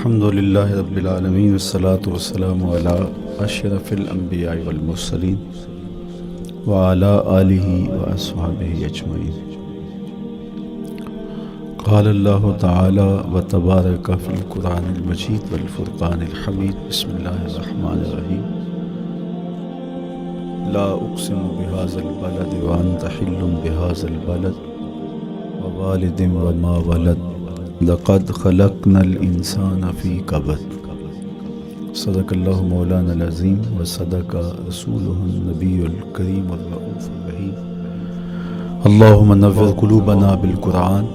الحمد للہ رب العالمین والصلاة والسلام علی اشرف الانبیاء والمرسلین وعلی آلہ واصحابہ اجمعین۔ قال اللہ تعالی وتبارک فی القرآن المجید والفرقان الحمید۔ بسم اللہ الرحمن الرحیم۔ لا اقسم بہذا البلد وانت حل بہذا البلد ووالد وما ولد لقد خلقنا الانسان فی کبد۔ صدق اللہ مولانا العظیم وصدق رسولہ النبی الکریم الرؤوف الرحیم۔ اللہم نور قلوبنا بالقرآن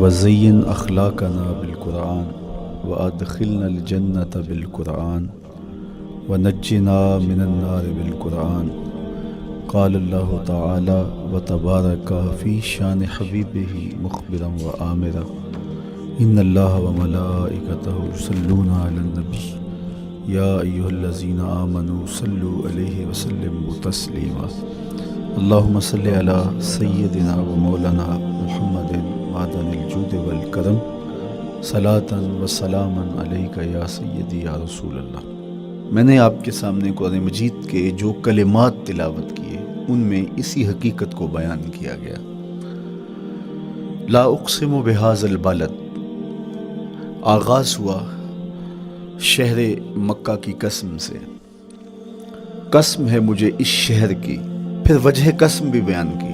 وزین اخلاقنا بالقرآن وادخلنا الجنۃ بالقرآن ونجنا من النار بالقرآن۔ قال اللہ تعالی وتبارک فی شان حبیبہ مخبرا وآمرا ان اللہ وملائکتہ یصلون علی النبی یا ایہا الذین آمنوا صلوا علیہ وسلموا تسلیما۔ اللہم صلی علی سیدنا ومولانا محمد معدن الجود والکرم صلاۃ وسلاما علیک یا سیدی یا رسول اللہ۔ میں نے آپ کے سامنے قرآن مجید کے جو کلمات تلاوت کیے ان میں اسی حقیقت کو بیان کیا گیا۔ لا اقسم بہذا البلد، آغاز ہوا شہر مکہ کی قسم سے۔ قسم ہے مجھے اس شہر کی، پھر وجہ قسم بھی بیان کی۔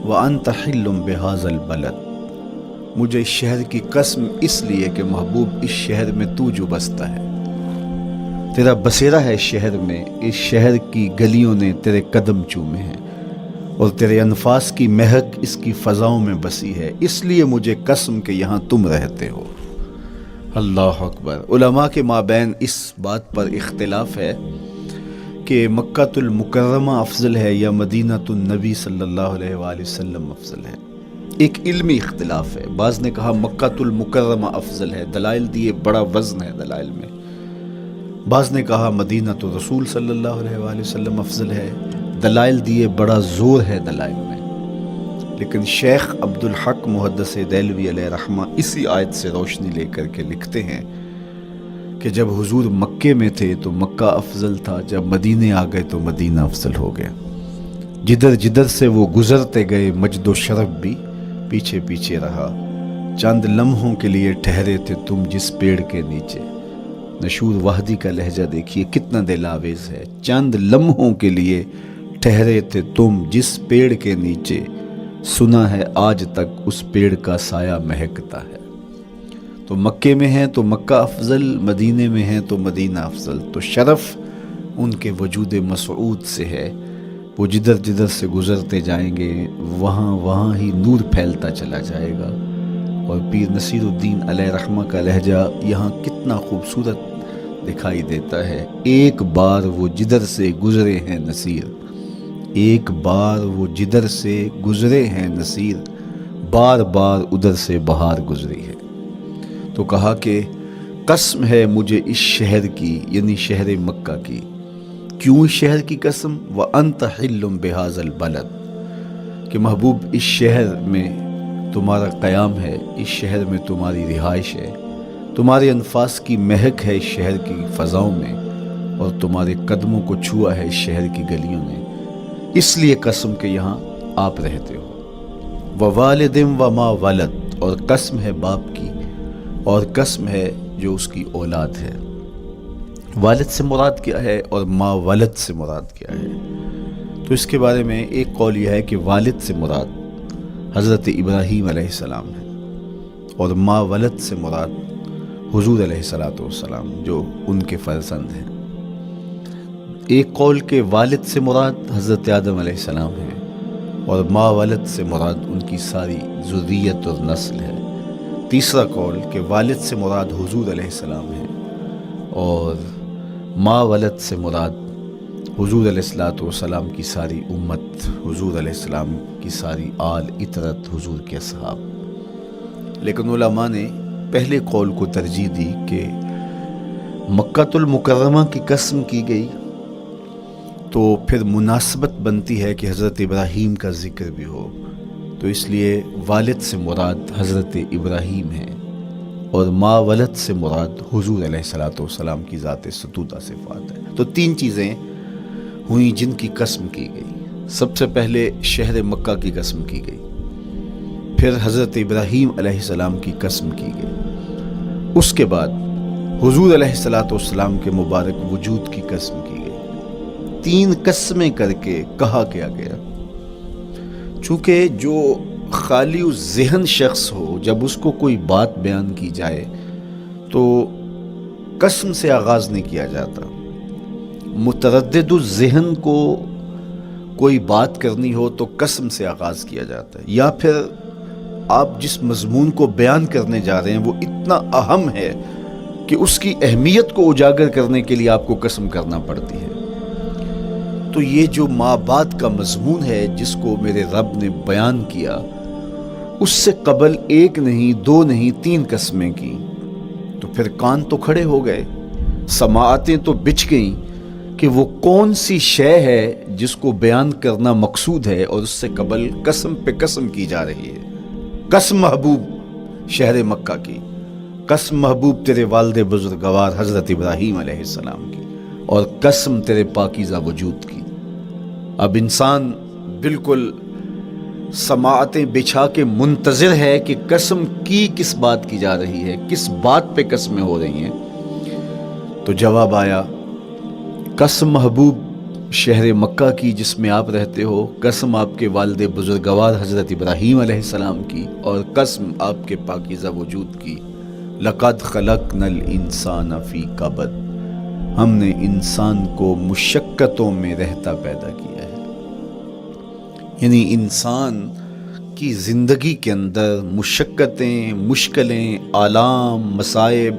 وانت حل بہذا البلد، مجھے اس شہر کی قسم اس لیے کہ محبوب اس شہر میں تو جو بستا ہے، تیرا بسیرا ہے اس شہر میں، اس شہر کی گلیوں نے تیرے قدم چومے ہیں اور تیرے انفاس کی مہک اس کی فضاؤں میں بسی ہے، اس لیے مجھے قسم کہ یہاں تم رہتے ہو۔ اللہ اکبر۔ علماء کے مابین اس بات پر اختلاف ہے کہ مکۃ المکرمہ افضل ہے یا مدینۃ النبی صلی اللہ علیہ وآلہ وسلم افضل ہے۔ ایک علمی اختلاف ہے، بعض نے کہا مکۃ المکرمہ افضل ہے، دلائل دیے، بڑا وزن ہے دلائل میں۔ بعض نے کہا مدینۃ الرسول صلی اللہ علیہ وآلہ وسلم افضل ہے، دلائل دیے، بڑا زور ہے دلائل میں۔ لیکن شیخ عبدالحق محدث دہلوی علیہ رحمہ اسی آیت سے روشنی لے کر کے لکھتے ہیں کہ جب حضور مکے میں تھے تو مکہ افضل تھا، جب مدینے آ گئے تو مدینہ افضل ہو گیا۔ جدھر جدھر سے وہ گزرتے گئے مجد و شرف بھی پیچھے پیچھے رہا۔ چند لمحوں کے لیے ٹھہرے تھے تم جس پیڑ کے نیچے۔ نشور وحدی کا لہجہ دیکھیے کتنا دل آویز ہے۔ چند لمحوں کے لیے ٹھہرے تھے تم جس پیڑ کے نیچے، سنا ہے آج تک اس پیڑ کا سایہ مہکتا ہے۔ تو مکے میں ہیں تو مکہ افضل، مدینے میں ہیں تو مدینہ افضل۔ تو شرف ان کے وجود مسعود سے ہے، وہ جدھر جدھر سے گزرتے جائیں گے وہاں وہاں ہی نور پھیلتا چلا جائے گا۔ اور پیر نصیر الدین علیہ رحمہ کا لہجہ یہاں کتنا خوبصورت دکھائی دیتا ہے۔ ایک بار وہ جدھر سے گزرے ہیں نصیر، ایک بار وہ جدھر سے گزرے ہیں نصیر، بار بار ادھر سے بہار گزری ہے۔ تو کہا کہ قسم ہے مجھے اس شہر کی، یعنی شہر مکہ کی۔ کیوں اس شہر کی قسم؟ وَأَنْتَ حِلٌّ بِهَذَا الْبَلَدِ، کہ محبوب اس شہر میں تمہارا قیام ہے، اس شہر میں تمہاری رہائش ہے، تمہارے انفاس کی مہک ہے اس شہر کی فضاؤں میں، اور تمہارے قدموں کو چھوا ہے اس شہر کی گلیوں نے، اس لیے قسم کہ یہاں آپ رہتے ہو۔ وَوَالِدٍ وَمَا وَلَدَ، اور قسم ہے باپ کی، اور قسم ہے جو اس کی اولاد ہے۔ والد سے مراد کیا ہے اور ما ولد سے مراد کیا ہے؟ تو اس کے بارے میں ایک قول یہ ہے کہ والد سے مراد حضرت ابراہیم علیہ السلام ہے، اور ما ولد سے مراد حضور علیہ السلام جو ان کے فرزند ہیں۔ ایک قول کے والد سے مراد حضرت آدم علیہ السلام ہے، اور ما ولد سے مراد ان کی ساری ذریت اور نسل ہے۔ تیسرا قول کہ والد سے مراد حضور علیہ السلام ہے، اور ما ولد سے مراد حضور علیہ السلام کی ساری امت، حضور علیہ السلام کی ساری آل اطرت، حضور کے اصحاب۔ لیکن علماء نے پہلے قول کو ترجیح دی کہ مکۃ المکرمہ کی قسم کی گئی تو پھر مناسبت بنتی ہے کہ حضرت ابراہیم کا ذکر بھی ہو، تو اس لیے والد سے مراد حضرت ابراہیم ہیں، اور ما ولد سے مراد حضور علیہ الصلوۃ والسلام کی ذات ستودہ صفات ہے۔ تو تین چیزیں ہوئیں جن کی قسم کی گئی۔ سب سے پہلے شہر مکہ کی قسم کی گئی، پھر حضرت ابراہیم علیہ السلام کی قسم کی گئی، اس کے بعد حضور علیہ الصلوۃ والسلام کے مبارک وجود کی قسم کی گئی۔ تین قسمیں کر کے کہا کیا گیا، چونکہ جو خالی ذہن شخص ہو، جب اس کو کوئی بات بیان کی جائے تو قسم سے آغاز نہیں کیا جاتا۔ متردد الذہن کو کوئی بات کرنی ہو تو قسم سے آغاز کیا جاتا ہے، یا پھر آپ جس مضمون کو بیان کرنے جا رہے ہیں وہ اتنا اہم ہے کہ اس کی اہمیت کو اجاگر کرنے کے لیے آپ کو قسم کرنا پڑتی ہے۔ تو یہ جو ماں بعد کا مضمون ہے جس کو میرے رب نے بیان کیا، اس سے قبل ایک نہیں، دو نہیں، تین قسمیں کی، تو پھر کان تو کھڑے ہو گئے، سماعتیں تو بچھ گئیں کہ وہ کون سی شے ہے جس کو بیان کرنا مقصود ہے، اور اس سے قبل قسم پہ قسم کی جا رہی ہے۔ قسم محبوب شہر مکہ کی، قسم محبوب تیرے والد بزرگوار حضرت ابراہیم علیہ السلام کی، اور قسم تیرے پاکیزہ وجود کی۔ اب انسان بالکل سماعتیں بچھا کے منتظر ہے کہ قسم کی کس بات کی جا رہی ہے، کس بات پہ قسمیں ہو رہی ہیں۔ تو جواب آیا، قسم محبوب شہر مکہ کی جس میں آپ رہتے ہو، قسم آپ کے والد بزرگوار حضرت ابراہیم علیہ السلام کی، اور قسم آپ کے پاکیزہ وجود کی۔ لقد خلقنا الانسان فی کبد، ہم نے انسان کو مشقتوں میں رہتا پیدا کیا ہے۔ یعنی انسان کی زندگی کے اندر مشقتیں، مشکلیں، آلام، مصائب،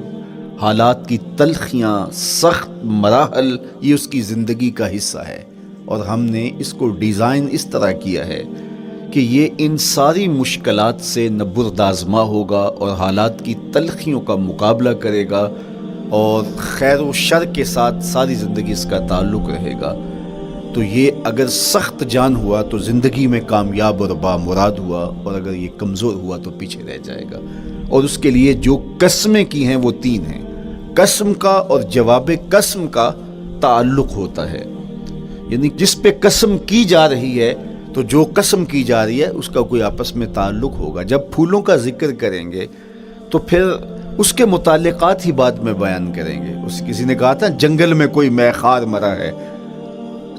حالات کی تلخیاں، سخت مراحل، یہ اس کی زندگی کا حصہ ہے، اور ہم نے اس کو ڈیزائن اس طرح کیا ہے کہ یہ ان ساری مشکلات سے نہ بردآزما ہوگا اور حالات کی تلخیوں کا مقابلہ کرے گا، اور خیر و شر کے ساتھ ساری زندگی اس کا تعلق رہے گا۔ تو یہ اگر سخت جان ہوا تو زندگی میں کامیاب اور بامراد ہوا، اور اگر یہ کمزور ہوا تو پیچھے رہ جائے گا۔ اور اس کے لیے جو قسمیں کی ہیں وہ تین ہیں۔ قسم کا اور جواب قسم کا تعلق ہوتا ہے، یعنی جس پہ قسم کی جا رہی ہے تو جو قسم کی جا رہی ہے اس کا کوئی آپس میں تعلق ہوگا۔ جب پھولوں کا ذکر کریں گے تو پھر اس کے متعلقات ہی بعد میں بیان کریں گے۔ کسی نے کہا تھا جنگل میں کوئی مے خار مرا ہے،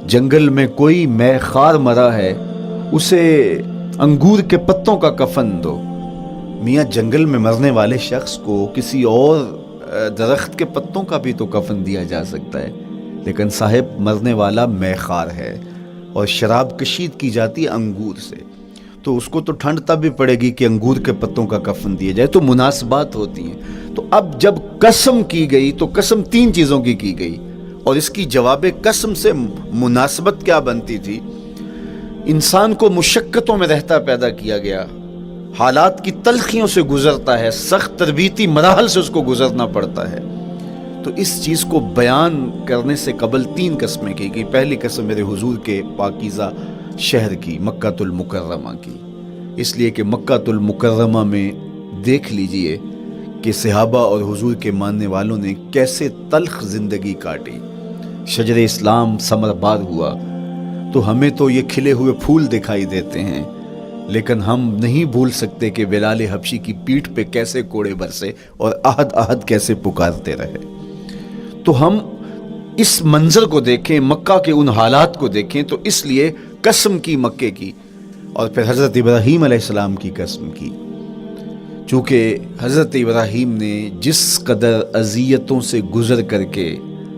جنگل میں کوئی مے خار مرا ہے، اسے انگور کے پتوں کا کفن دو۔ میاں جنگل میں مرنے والے شخص کو کسی اور درخت کے پتوں کا بھی تو کفن دیا جا سکتا ہے، لیکن صاحب مرنے والا مے خار ہے، اور شراب کشید کی جاتی ہے انگور سے، تو اس کو تو ٹھنڈ تب بھی پڑے گی کہ انگور کے پتوں کا کفن دیا جائے۔ تو مناسبات ہوتی ہیں۔ تو اب جب قسم کی گئی تو قسم تین چیزوں کی گئی، اور اس کی جواب قسم سے مناسبت کیا بنتی تھی؟ انسان کو مشقتوں میں رہتا پیدا کیا گیا، حالات کی تلخیوں سے گزرتا ہے، سخت تربیتی مراحل سے اس کو گزرنا پڑتا ہے۔ تو اس چیز کو بیان کرنے سے قبل تین قسمیں کی گئی۔ پہلی قسم میرے حضور کے پاکیزہ شہر کی، مکہ المکرمہ کی، اس لیے کہ مکہ المکرمہ میں دیکھ لیجئے کہ صحابہ اور حضور کے ماننے والوں نے کیسے تلخ زندگی کاٹی۔ شجر اسلام ثمر بار ہوا تو ہمیں تو یہ کھلے ہوئے پھول دکھائی دیتے ہیں، لیکن ہم نہیں بھول سکتے کہ بلال حبشی کی پیٹھ پہ کیسے کوڑے برسے اور احد احد کیسے پکارتے رہے۔ تو ہم اس منظر کو دیکھیں، مکہ کے ان حالات کو دیکھیں، تو اس لیے قسم کی مکے کی، اور پھر حضرت ابراہیم علیہ السلام کی قسم کی، چونکہ حضرت ابراہیم نے جس قدر اذیتوں سے گزر کر کے،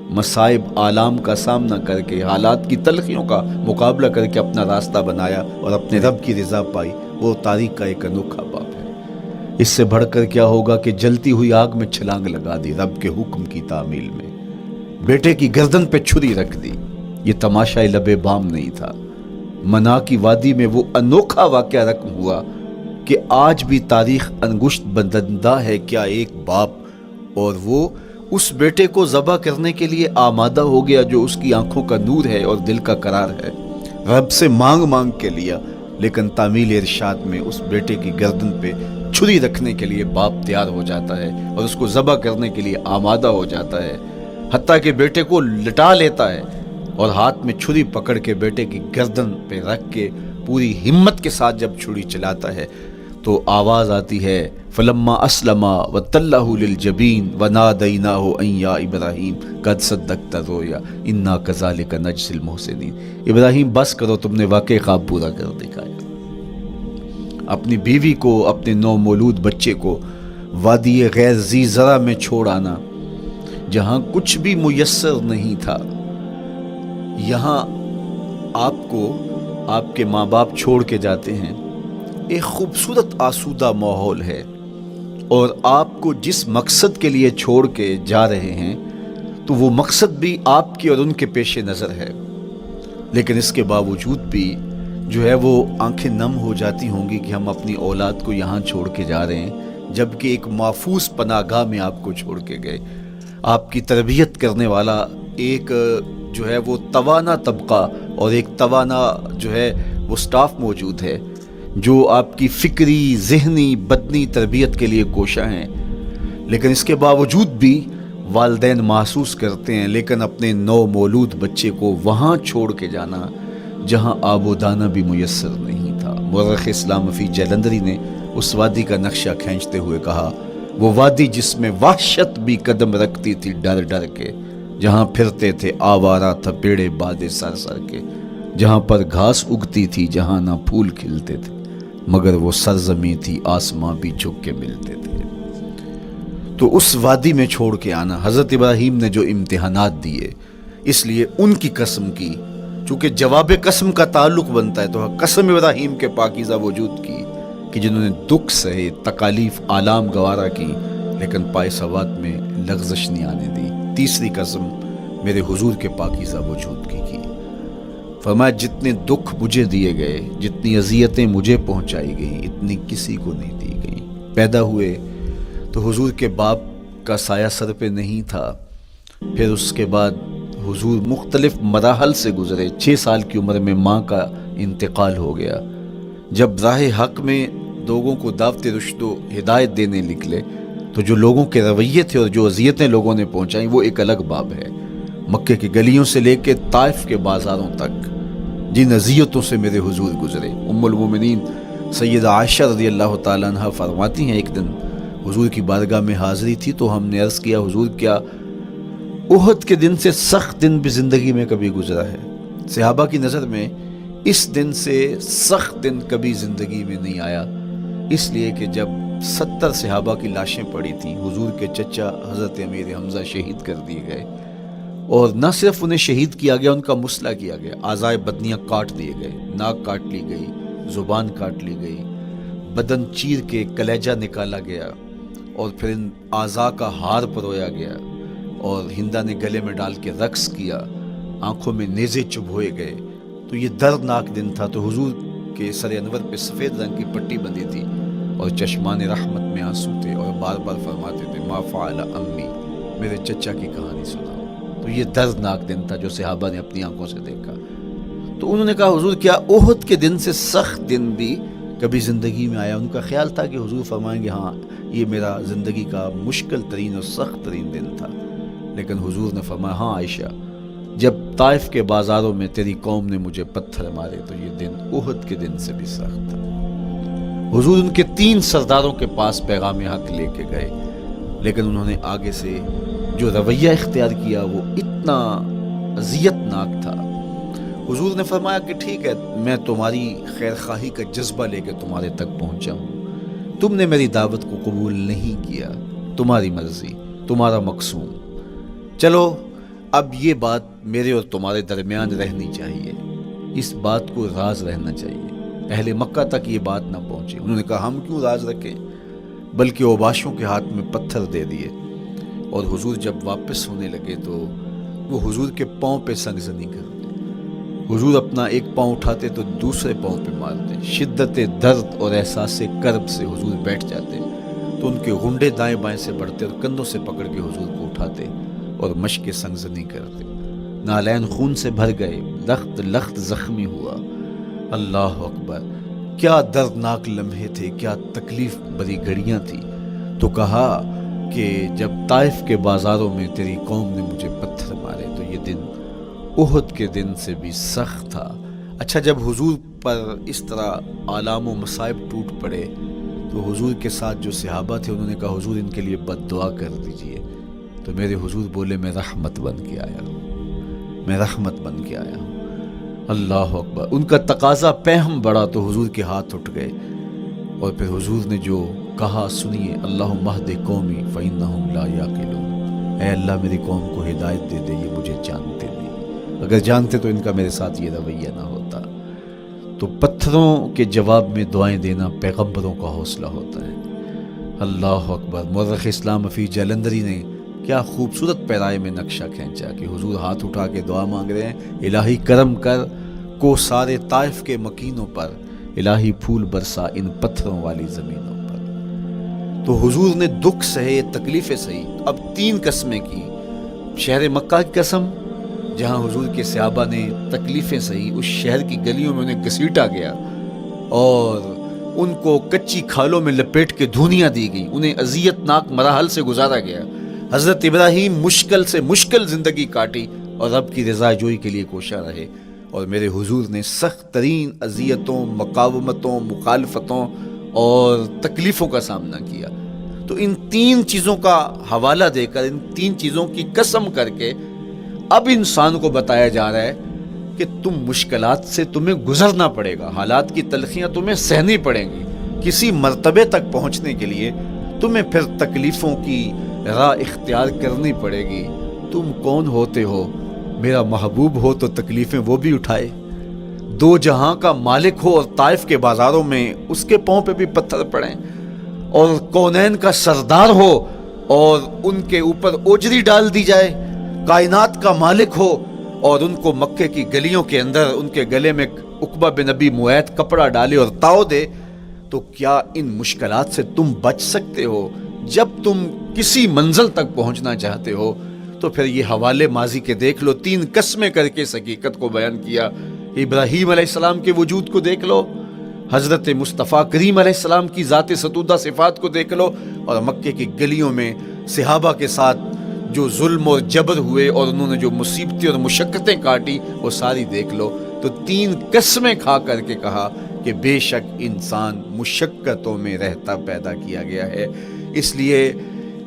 مصائب آلام کا سامنا کر کے، حالات کی تلخیوں کا مقابلہ کر کے اپنا راستہ بنایا اور اپنے رب کی رضا پائی، وہ تاریخ کا ایک انوکھا باب ہے۔ اس سے بڑھ کر کیا ہوگا کہ جلتی ہوئی آگ میں چھلانگ لگا دی رب کے حکم کی تعمیل میں، بیٹے کی گردن پہ چھری رکھ دی۔ یہ تماشا لب بام نہیں تھا، منا کی وادی میں وہ انوکھا واقعہ رقم ہوا کہ آج بھی تاریخ انگشت بدندہ ہے کیا ایک باپ، اور وہ اس بیٹے کو ذبح کرنے کے لیے آمادہ ہو گیا جو اس کی آنکھوں کا نور ہے اور دل کا قرار ہے، رب سے مانگ مانگ کے لیا، لیکن تعمیل ارشاد میں اس بیٹے کی گردن پہ چھری رکھنے کے لیے باپ تیار ہو جاتا ہے اور اس کو ذبح کرنے کے لیے آمادہ ہو جاتا ہے، حتیٰ کہ بیٹے کو لٹا لیتا ہے اور ہاتھ میں چھری پکڑ کے بیٹے کی گردن پہ رکھ کے پوری ہمت کے ساتھ جب چھری چلاتا ہے تو آواز آتی ہے فلما اسلم وتلہ للجبین ونادیناہ ان یا ابراہیم قد صدقت الرؤیا انا کذالک نجزی المحسنین۔ ابراہیم بس کرو، تم نے واقعی خواب پورا کر دکھایا۔ اپنی بیوی کو، اپنے نو مولود بچے کو وادی غیر ذی زرع میں چھوڑ آنا، جہاں کچھ بھی میسر نہیں تھا، یہاں آپ کو آپ کے ماں باپ چھوڑ کے جاتے ہیں، ایک خوبصورت آسودہ ماحول ہے، اور آپ کو جس مقصد کے لیے چھوڑ کے جا رہے ہیں تو وہ مقصد بھی آپ کی اور ان کے پیش نظر ہے، لیکن اس کے باوجود بھی جو ہے وہ آنکھیں نم ہو جاتی ہوں گی کہ ہم اپنی اولاد کو یہاں چھوڑ کے جا رہے ہیں، جبکہ ایک محفوظ پناہ گاہ میں آپ کو چھوڑ کے گئے۔ آپ کی تربیت کرنے والا ایک جو ہے وہ توانا طبقہ اور ایک توانا جو ہے وہ سٹاف موجود ہے جو آپ کی فکری، ذہنی، بدنی تربیت کے لیے کوشاں ہیں، لیکن اس کے باوجود بھی والدین محسوس کرتے ہیں لیکن اپنے نو مولود بچے کو وہاں چھوڑ کے جانا جہاں آب و دانہ بھی میسر نہیں تھا۔ مورخ اسلام فی جلندری نے اس وادی کا نقشہ کھینچتے ہوئے کہا، وہ وادی جس میں وحشت بھی قدم رکھتی تھی ڈر ڈر کے، جہاں پھرتے تھے آوارہ تھپیڑے بادے سر سر کے، جہاں پر گھاس اگتی تھی، جہاں نہ پھول کھلتے تھے، مگر وہ سرزمین تھی آسماں بھی جھک کے ملتے تھے۔ تو اس وادی میں چھوڑ کے آنا، حضرت ابراہیم نے جو امتحانات دیے، اس لیے ان کی قسم کی، چونکہ جواب قسم کا تعلق بنتا ہے تو قسم ابراہیم کے پاکیزہ وجود کی کہ جنہوں نے دکھ سہے، تکالیف آلام گوارا کی، لیکن پائے سوات میں لغزش نہیں آنے دی۔ تیسری قسم میرے حضور کے پاکیزہ وجود کی فرمایا جتنے دکھ مجھے دیے گئے، جتنی اذیتیں مجھے پہنچائی گئیں، اتنی کسی کو نہیں دی گئیں۔ پیدا ہوئے تو حضور کے باپ کا سایہ سر پہ نہیں تھا، پھر اس کے بعد حضور مختلف مراحل سے گزرے۔ 6 سال کی عمر میں ماں کا انتقال ہو گیا۔ جب راہ حق میں لوگوں کو دعوت رشد و ہدایت دینے نکلے تو جو لوگوں کے رویے تھے اور جو اذیتیں لوگوں نے پہنچائیں وہ ایک الگ باب ہے۔ مکے کی گلیوں سے لے کے طائف کے بازاروں تک جن اذیتوں سے میرے حضور گزرے، ام المومنین سیدہ عائشہ رضی اللہ تعالیٰ عنہ فرماتی ہیں ایک دن حضور کی بارگاہ میں حاضری تھی تو ہم نے عرض کیا حضور کیا احد کے دن سے سخت دن بھی زندگی میں کبھی گزرا ہے؟ صحابہ کی نظر میں اس دن سے سخت دن کبھی زندگی میں نہیں آیا، اس لیے کہ جب 70 صحابہ کی لاشیں پڑی تھیں، حضور کے چچا حضرت امیر حمزہ شہید کر دیے گئے، اور نہ صرف انہیں شہید کیا گیا، ان کا مسئلہ کیا گیا، اعضائے بدنیاں کاٹ دیے گئے، ناک کاٹ لی گئی، زبان کاٹ لی گئی، بدن چیر کے کلیجہ نکالا گیا، اور پھر ان اعضاء کا ہار پرویا گیا، اور ہندا نے گلے میں ڈال کے رقص کیا، آنکھوں میں نیزے چبھوئے گئے۔ تو یہ دردناک دن تھا۔ تو حضور کے سر انور پہ سفید رنگ کی پٹی بندھی تھی اور چشمان رحمت میں آنسو تھے، اور بار بار فرماتے تھے ما فعل امی، میرے چچا کی کہانی سناؤ۔ تو یہ دردناک دن تھا جو صحابہ نے اپنی آنکھوں سے دیکھا۔ تو انہوں نے کہا حضور کیا احد کے دن سے سخت دن بھی کبھی زندگی میں آیا؟ ان کا خیال تھا کہ حضور فرمائیں گے ہاں یہ میرا زندگی کا مشکل ترین اور سخت ترین دن تھا، لیکن حضور نے فرمایا ہاں عائشہ، جب طائف کے بازاروں میں تیری قوم نے مجھے پتھر مارے تو یہ دن احد کے دن سے بھی سخت تھا۔ حضور ان کے 3 سرداروں کے پاس پیغام حق لے کے گئے، لیکن انہوں نے آگے سے جو رویہ اختیار کیا وہ اتنا اذیت ناک تھا۔ حضور نے فرمایا کہ ٹھیک ہے، میں تمہاری خیر خواہی کا جذبہ لے کے تمہارے تک پہنچا ہوں، تم نے میری دعوت کو قبول نہیں کیا، تمہاری مرضی، تمہارا مقصود، چلو اب یہ بات میرے اور تمہارے درمیان رہنی چاہیے، اس بات کو راز رہنا چاہیے، اہل مکہ تک یہ بات نہ پہنچے۔ انہوں نے کہا ہم کیوں راز رکھیں، بلکہ اوباشوں کے ہاتھ میں پتھر دے دیے، اور حضور جب واپس ہونے لگے تو وہ حضور کے پاؤں پہ سنگزنی کرتے، حضور اپنا ایک پاؤں اٹھاتے تو دوسرے پاؤں پہ مارتے، شدت درد اور احساس کرب سے حضور بیٹھ جاتے تو ان کے غنڈے دائیں بائیں سے بڑھتے اور کندھوں سے پکڑ کے حضور کو اٹھاتے اور مشق سنگزنی کرتے، نالین خون سے بھر گئے، لخت لخت زخمی ہوا، اللہ اکبر، کیا دردناک لمحے تھے، کیا تکلیف بری گھڑیاں تھیں۔ تو کہا کہ جب طائف کے بازاروں میں تیری قوم نے مجھے پتھر مارے تو یہ دن احد کے دن سے بھی سخت تھا۔ اچھا، جب حضور پر اس طرح آلام و مصائب ٹوٹ پڑے تو حضور کے ساتھ جو صحابہ تھے انہوں نے کہا حضور ان کے لیے بد دعا کر دیجئے۔ تو میرے حضور بولے میں رحمت بن کے آیا ہوں، میں رحمت بن کے آیا ہوں۔ اللہ اکبر۔ ان کا تقاضا پہم بڑا تو حضور کے ہاتھ اٹھ گئے، اور پھر حضور نے جو کہا سنیے، اللہم اہد قومی فإنہم لا یعقلون۔ اے اللہ میری قوم کو ہدایت دے دے، یہ مجھے جانتے نہیں، اگر جانتے تو ان کا میرے ساتھ یہ رویہ نہ ہوتا۔ تو پتھروں کے جواب میں دعائیں دینا پیغمبروں کا حوصلہ ہوتا ہے۔ اللہ اکبر۔ مورخ اسلام حفیظ جلندری نے کیا خوبصورت پیرائے میں نقشہ کھینچا کہ حضور ہاتھ اٹھا کے دعا مانگ رہے ہیں، الہی کرم کر کو سارے طائف کے مکینوں پر، الہی پھول برسا ان پتھروں والی زمینوں پر۔ تو حضور نے دکھ سہے، تکلیفیں سہی، اب 3 قسمیں کی۔ شہر مکہ کی قسم، جہاں حضور کے صحابہ نے تکلیفیں سہی، اس شہر کی گلیوں میں انہیں گھسیٹا گیا اور ان کو کچی کھالوں میں لپیٹ کے دھونیاں دی گئی، انہیں اذیت ناک مراحل سے گزارا گیا۔ حضرت ابراہیم مشکل سے مشکل زندگی کاٹی اور رب کی رضا جوئی کے لیے کوشاں رہے، اور میرے حضور نے سخت ترین اذیتوں، مقاومتوں، مخالفتوں اور تکلیفوں کا سامنا کیا۔ تو ان 3 چیزوں کا حوالہ دے کر، ان 3 چیزوں کی قسم کر کے اب انسان کو بتایا جا رہا ہے کہ تم مشکلات سے تمہیں گزرنا پڑے گا، حالات کی تلخیاں تمہیں سہنی پڑیں گی، کسی مرتبے تک پہنچنے کے لیے تمہیں پھر تکلیفوں کی راہ اختیار کرنی پڑے گی۔ تم کون ہوتے ہو؟ میرا محبوب ہو تو تکلیفیں وہ بھی اٹھائے، 2 جہاں کا مالک ہو اور طائف کے بازاروں میں اس کے پاؤں پہ بھی پتھر پڑیں، اور کونین کا سردار ہو اور ان کے اوپر اوجری ڈال دی جائے، کائنات کا مالک ہو اور ان کو مکے کی گلیوں کے اندر ان کے گلے میں عقبہ بن ابی معیط کپڑا ڈالے اور تاؤ دے، تو کیا ان مشکلات سے تم بچ سکتے ہو؟ جب تم کسی منزل تک پہنچنا چاہتے ہو تو پھر یہ حوالے ماضی کے دیکھ لو، 3 قسمیں کر کے اس حقیقت کو بیان کیا۔ ابراہیم علیہ السلام کے وجود کو دیکھ لو، حضرت مصطفیٰ کریم علیہ السلام کی ذات ستودہ صفات کو دیکھ لو، اور مکے کی گلیوں میں صحابہ کے ساتھ جو ظلم اور جبر ہوئے اور انہوں نے جو مصیبتیں اور مشقتیں کاٹی وہ ساری دیکھ لو۔ تو 3 قسمیں کھا کر کے کہا کہ بے شک انسان مشقتوں میں رہتا پیدا کیا گیا ہے۔ اس لیے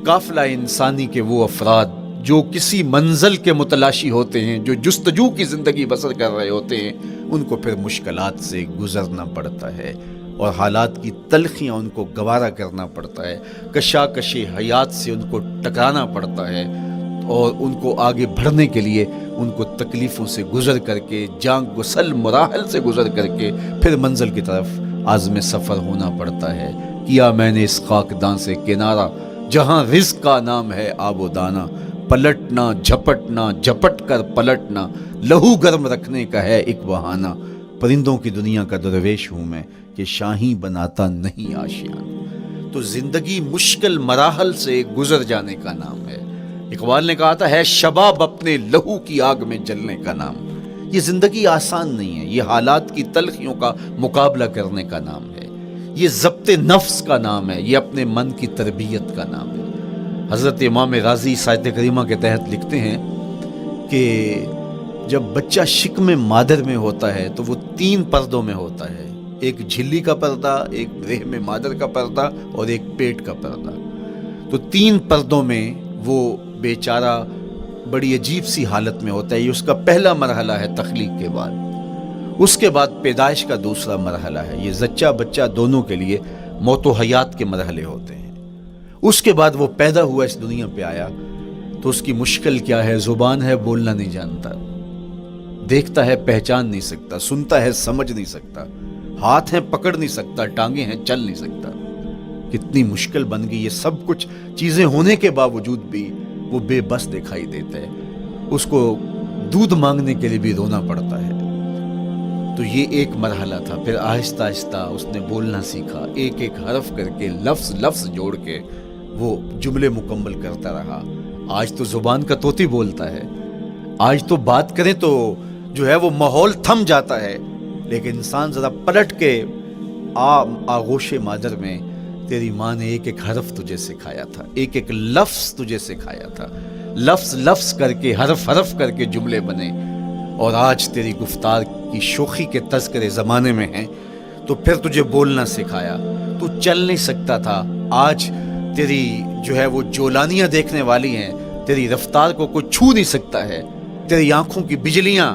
قافلہ انسانی کے وہ افراد جو کسی منزل کے متلاشی ہوتے ہیں، جو جستجو کی زندگی بسر کر رہے ہوتے ہیں، ان کو پھر مشکلات سے گزرنا پڑتا ہے اور حالات کی تلخیاں ان کو گوارا کرنا پڑتا ہے، کشاکش حیات سے ان کو ٹکرانا پڑتا ہے، اور ان کو آگے بڑھنے کے لیے ان کو تکلیفوں سے گزر کر کے، جان گسل مراحل سے گزر کر کے پھر منزل کی طرف عازم سفر ہونا پڑتا ہے۔ کیا میں نے اس خاکدان سے کنارہ جہاں رزق کا نام ہے آب و دانہ، پلٹنا جھپٹنا جھپٹ کر پلٹنا لہو گرم رکھنے کا ہے ایک بہانہ، پرندوں کی دنیا کا درویش ہوں میں کہ شاہی بناتا نہیں آشیان۔ تو زندگی مشکل مراحل سے گزر جانے کا نام ہے۔ اقبال نے کہا تھا ہے شباب اپنے لہو کی آگ میں جلنے کا نام۔ یہ زندگی آسان نہیں ہے، یہ حالات کی تلخیوں کا مقابلہ کرنے کا نام ہے، یہ ضبط نفس کا نام ہے، یہ اپنے من کی تربیت کا نام ہے۔ حضرت امام رازی سائت کریمہ کے تحت لکھتے ہیں کہ جب بچہ شکم مادر میں ہوتا ہے تو وہ 3 پردوں میں ہوتا ہے، ایک جھلی کا پردہ، ایک رحم مادر کا پردہ اور ایک پیٹ کا پردہ۔ تو 3 پردوں میں وہ بیچارہ بڑی عجیب سی حالت میں ہوتا ہے۔ یہ اس کا پہلا مرحلہ ہے تخلیق کے بعد، اس کے بعد پیدائش کا دوسرا مرحلہ ہے، یہ زچہ بچہ دونوں کے لیے موت و حیات کے مرحلے ہوتے ہیں۔ اس کے بعد وہ پیدا ہوا، اس دنیا پہ آیا تو اس کی مشکل کیا ہے؟ زبان ہے بولنا نہیں جانتا، دیکھتا ہے پہچان نہیں سکتا، سنتا ہے سمجھ نہیں سکتا، ہاتھ ہیں پکڑ نہیں سکتا، ٹانگیں ہیں چل نہیں سکتا۔ کتنی مشکل بن گئی، یہ سب کچھ چیزیں ہونے کے باوجود بھی وہ بے بس دکھائی دیتا ہے، اس کو دودھ مانگنے کے لیے بھی رونا پڑتا ہے۔ تو یہ ایک مرحلہ تھا۔ پھر آہستہ آہستہ اس نے بولنا سیکھا، ایک ایک حرف کر کے، لفظ جوڑ کے وہ جملے مکمل کرتا رہا۔ آج تو زبان کا طوطی بولتا ہے، آج تو بات کریں تو جو ہے وہ ماحول تھم جاتا ہے، لیکن انسان ذرا پلٹ کے آغوش مادر میں تیری ماں نے ایک ایک حرف تجھے سکھایا تھا، ایک ایک لفظ تجھے سکھایا تھا، لفظ لفظ کر کے، حرف حرف کر کے جملے بنے، اور آج تیری گفتار کی شوخی کے تذکرے زمانے میں ہیں، تو پھر تجھے بولنا سکھایا، تو چل نہیں سکتا تھا، آج تیری جو ہے وہ جولانیاں دیکھنے والی ہیں، تیری رفتار کو کوئی چھو نہیں سکتا ہے، تیری آنکھوں کی بجلیاں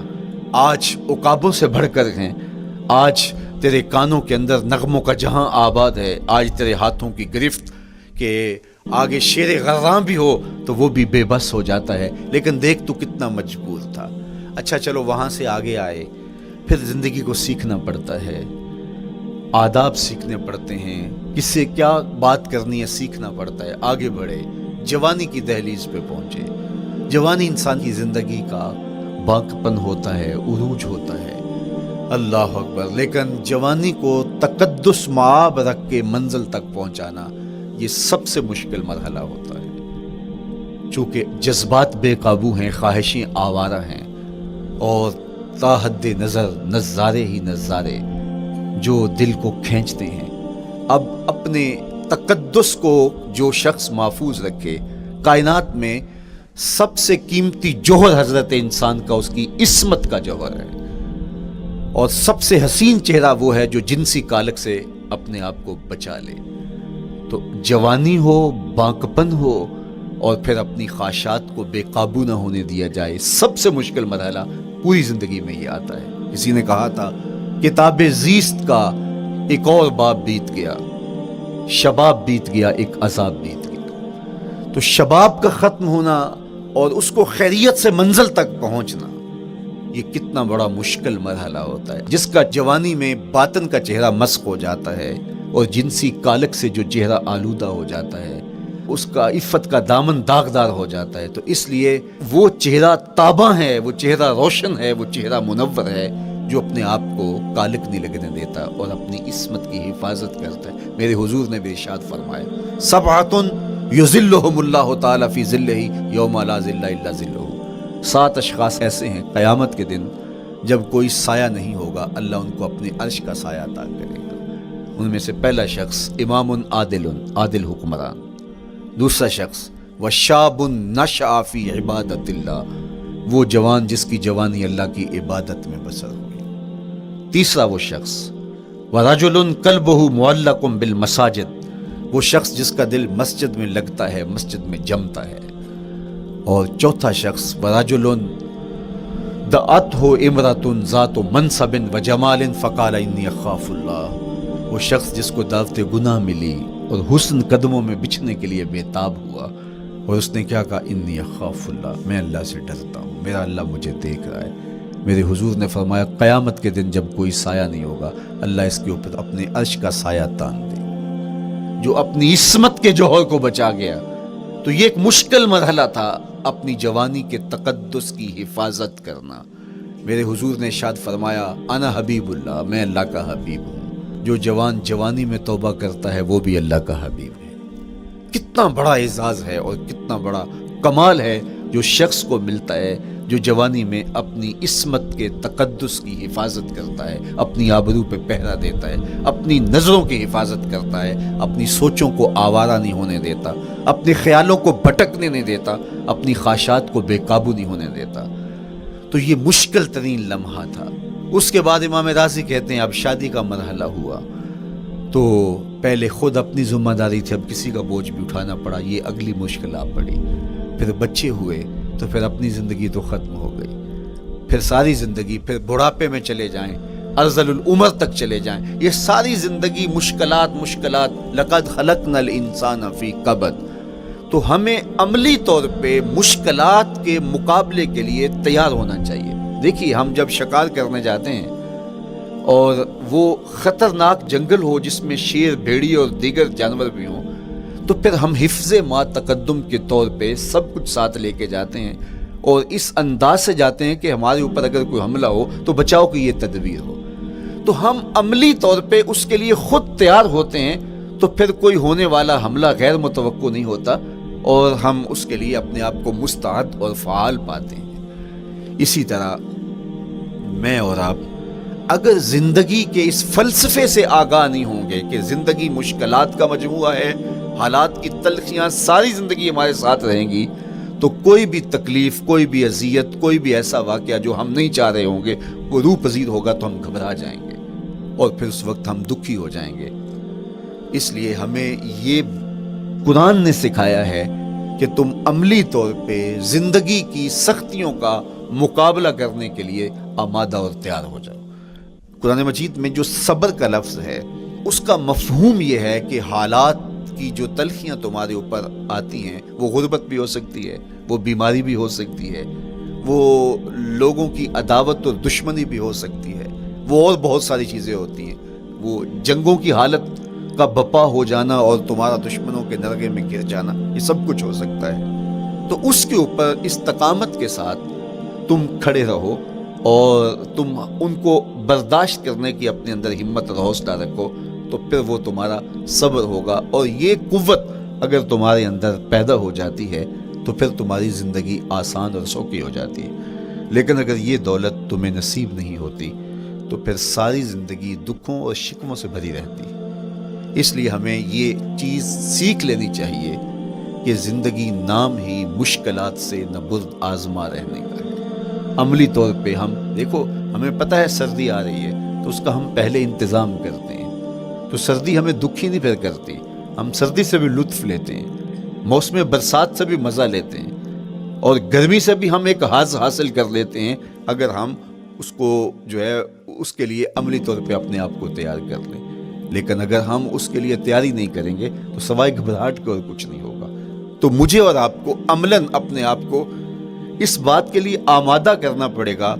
آج عقابوں سے بڑھ کر ہیں، آج تیرے کانوں کے اندر نغموں کا جہاں آباد ہے، آج تیرے ہاتھوں کی گرفت کہ آگے شیر غراں بھی ہو تو وہ بھی بے بس ہو جاتا ہے، لیکن دیکھ تو کتنا مجبور تھا۔ اچھا چلو وہاں سے آگے آئے، پھر زندگی کو سیکھنا پڑتا ہے، آداب سیکھنے پڑتے ہیں، کس سے کیا بات کرنی ہے سیکھنا پڑتا ہے، آگے بڑھے، جوانی کی دہلیز پہ پہنچے۔ جوانی انسان کی زندگی کا باقپن ہوتا ہے، عروج ہوتا ہے، اللہ اکبر، لیکن جوانی کو تقدس معاب رکھ کے منزل تک پہنچانا یہ سب سے مشکل مرحلہ ہوتا ہے، چونکہ جذبات بے قابو ہیں، خواہشیں آوارہ ہیں، اور تا حد نظر نظارے ہی نظارے جو دل کو کھینچتے ہیں۔ اب اپنے تقدس کو جو شخص محفوظ رکھے، کائنات میں سب سے قیمتی جوہر حضرت انسان کا اس کی عصمت کا جوہر ہے، اور سب سے حسین چہرہ وہ ہے جو جنسی کالک سے اپنے آپ کو بچا لے۔ تو جوانی ہو، باقپن ہو، اور پھر اپنی خواہشات کو بے قابو نہ ہونے دیا جائے، سب سے مشکل مرحلہ پوری زندگی میں یہ آتا ہے۔ کسی نے کہا تھا کتاب زیست کا ایک اور باب بیت گیا، شباب بیت گیا، ایک عذاب بیت گیا۔ تو شباب کا ختم ہونا اور اس کو خیریت سے منزل تک پہنچنا، یہ کتنا بڑا مشکل مرحلہ ہوتا ہے، جس کا جوانی میں باطن کا چہرہ مسخ ہو جاتا ہے اور جنسی کالک سے جو چہرہ آلودہ ہو جاتا ہے، اس کا عفت کا دامن داغدار ہو جاتا ہے۔ تو اس لیے وہ چہرہ تاباں ہے، وہ چہرہ روشن ہے، وہ چہرہ منور ہے جو اپنے آپ کو کالک نہیں لگنے دیتا اور اپنی عصمت کی حفاظت کرتا ہے۔ میرے حضور نے بھی ارشاد فرمایا، سبعۃ یظلھم اللہ تعالی فی ظلہ یوم لا ظل الا ظلہ، 7 اشخاص ایسے ہیں قیامت کے دن جب کوئی سایہ نہیں ہوگا، اللہ ان کو اپنے عرش کا سایہ عطا کرے گا۔ ان میں سے پہلا شخص امام عادل حکمران، دوسرا شخص وشاب نشأ فی عبادت اللہ، وہ جوان جس کی جوانی اللہ کی عبادت میں بسر ہوئی، تیسرا وہ شخص ورجل قلبہ معلق بالمساجد، وہ شخص جس کا دل مسجد میں لگتا ہے، مسجد میں جمتا ہے، اور چوتھا شخص ورجل دعتہ امرأۃ ذات منصب وجمال فقال انی اخاف اللہ، وہ شخص جس کو دعوت گناہ ملی اور حسن قدموں میں بچھنے کے لیے بےتاب ہوا، اور اس نے کیا کہا، انی اخاف اللہ، میں اللہ سے ڈرتا ہوں، میرا اللہ مجھے دیکھ رہا ہے۔ میرے حضور نے فرمایا قیامت کے دن جب کوئی سایہ نہیں ہوگا، اللہ اس کے اوپر اپنے عرش کا سایہ تان دے، جو اپنی عصمت کے جوہر کو بچا گیا۔ تو یہ ایک مشکل مرحلہ تھا، اپنی جوانی کے تقدس کی حفاظت کرنا۔ میرے حضور نے ارشاد فرمایا، انا حبیب اللہ، میں اللہ کا حبیب ہوں، جو جوان جوانی میں توبہ کرتا ہے وہ بھی اللہ کا حبیب ہے۔ کتنا بڑا اعزاز ہے اور کتنا بڑا کمال ہے جو شخص کو ملتا ہے جو جوانی میں اپنی عصمت کے تقدس کی حفاظت کرتا ہے، اپنی آبرو پہ پہرا دیتا ہے، اپنی نظروں کی حفاظت کرتا ہے، اپنی سوچوں کو آوارہ نہیں ہونے دیتا، اپنے خیالوں کو بھٹکنے نہیں دیتا، اپنی خواہشات کو بے قابو نہیں ہونے دیتا۔ تو یہ مشکل ترین لمحہ تھا۔ اس کے بعد امام راضی کہتے ہیں اب شادی کا مرحلہ ہوا، تو پہلے خود اپنی ذمہ داری تھی، اب کسی کا بوجھ بھی اٹھانا پڑا، یہ اگلی مشکل آ پڑی۔ پھر بچے ہوئے تو پھر اپنی زندگی تو ختم ہو گئی، پھر ساری زندگی، پھر بڑھاپے میں چلے جائیں، ارذل العمر تک چلے جائیں، یہ ساری زندگی مشکلات۔ لقد خلقنا الانسان فی کبد۔ تو ہمیں عملی طور پہ مشکلات کے مقابلے کے لیے تیار ہونا چاہیے۔ دیکھیے ہم جب شکار کرنے جاتے ہیں اور وہ خطرناک جنگل ہو جس میں شیر، بھیڑی اور دیگر جانور بھی ہوں، تو پھر ہم حفظ ما تقدم کے طور پہ سب کچھ ساتھ لے کے جاتے ہیں اور اس انداز سے جاتے ہیں کہ ہمارے اوپر اگر کوئی حملہ ہو تو بچاؤ کی یہ تدبیر ہو۔ تو ہم عملی طور پہ اس کے لیے خود تیار ہوتے ہیں، تو پھر کوئی ہونے والا حملہ غیر متوقع نہیں ہوتا اور ہم اس کے لیے اپنے آپ کو مستعد اور فعال پاتے ہیں۔ اسی طرح میں اور آپ اگر زندگی کے اس فلسفے سے آگاہ نہیں ہوں گے کہ زندگی مشکلات کا مجموعہ ہے، حالات کی تلخیاں ساری زندگی ہمارے ساتھ رہیں گی، تو کوئی بھی تکلیف، کوئی بھی اذیت، کوئی بھی ایسا واقعہ جو ہم نہیں چاہ رہے ہوں گے وہ روح پذیر ہوگا تو ہم گھبرا جائیں گے اور پھر اس وقت ہم دکھی ہو جائیں گے۔ اس لیے ہمیں یہ قرآن نے سکھایا ہے کہ تم عملی طور پہ زندگی کی سختیوں کا مقابلہ کرنے کے لیے آمادہ اور تیار ہو جاؤ۔ قرآن مجید میں جو صبر کا لفظ ہے اس کا مفہوم یہ ہے کہ حالات کی جو تلخیاں تمہارے اوپر آتی ہیں، وہ غربت بھی ہو سکتی ہے، وہ بیماری بھی ہو سکتی ہے، وہ لوگوں کی عداوت اور دشمنی بھی ہو سکتی ہے، وہ اور بہت ساری چیزیں ہوتی ہیں، وہ جنگوں کی حالت کا بپا ہو جانا اور تمہارا دشمنوں کے نرغے میں گر جانا، یہ سب کچھ ہو سکتا ہے۔ تو اس کے اوپر استقامت کے ساتھ تم کھڑے رہو اور تم ان کو برداشت کرنے کی اپنے اندر ہمت اور حوصلہ رکھو، تو پھر وہ تمہارا صبر ہوگا، اور یہ قوت اگر تمہارے اندر پیدا ہو جاتی ہے تو پھر تمہاری زندگی آسان اور سوکھی ہو جاتی ہے۔ لیکن اگر یہ دولت تمہیں نصیب نہیں ہوتی تو پھر ساری زندگی دکھوں اور شکووں سے بھری رہتی ہے۔ اس لیے ہمیں یہ چیز سیکھ لینی چاہیے کہ زندگی نام ہی مشکلات سے نہ برد آزما رہنے کا ہے۔ عملی طور پہ ہم دیکھو، ہمیں پتہ ہے سردی آ رہی ہے تو اس کا ہم پہلے انتظام کرتے ہیں، تو سردی ہمیں دکھی نہیں پھر کرتی، ہم سردی سے بھی لطف لیتے ہیں، موسم برسات سے بھی مزہ لیتے ہیں، اور گرمی سے بھی ہم ایک حاص حاصل کر لیتے ہیں اگر ہم اس کو جو ہے اس کے لیے عملی طور پہ اپنے آپ کو تیار کر لیں۔ لیکن اگر ہم اس کے لیے تیاری نہیں کریں گے تو سوائے گھبراہٹ کے اور کچھ نہیں ہوگا۔ تو مجھے اور آپ کو عملاً اپنے آپ کو اس بات کے لیے آمادہ کرنا پڑے گا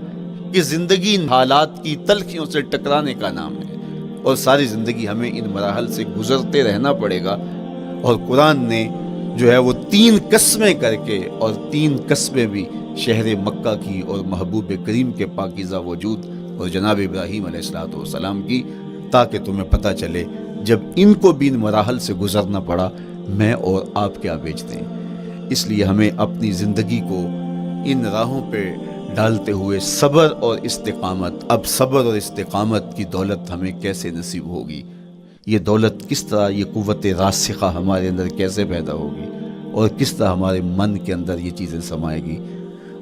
کہ زندگی ان حالات کی تلخیوں سے ٹکرانے کا نام ہے، اور ساری زندگی ہمیں ان مراحل سے گزرتے رہنا پڑے گا۔ اور قرآن نے جو ہے وہ 3 قسمیں کر کے، اور 3 قسمیں بھی شہر مکہ کی اور محبوب کریم کے پاکیزہ وجود اور جناب ابراہیم علیہ السلام کی، تاکہ تمہیں پتہ چلے جب ان کو بھی ان مراحل سے گزرنا پڑا میں اور آپ کیا بیچتے ہیں۔ اس لیے ہمیں اپنی زندگی کو ان راہوں پہ ڈالتے ہوئے صبر اور استقامت، اب صبر اور استقامت کی دولت ہمیں کیسے نصیب ہوگی، یہ دولت کس طرح، یہ قوت راسخہ ہمارے اندر کیسے پیدا ہوگی، اور کس طرح ہمارے من کے اندر یہ چیزیں سمائے گی۔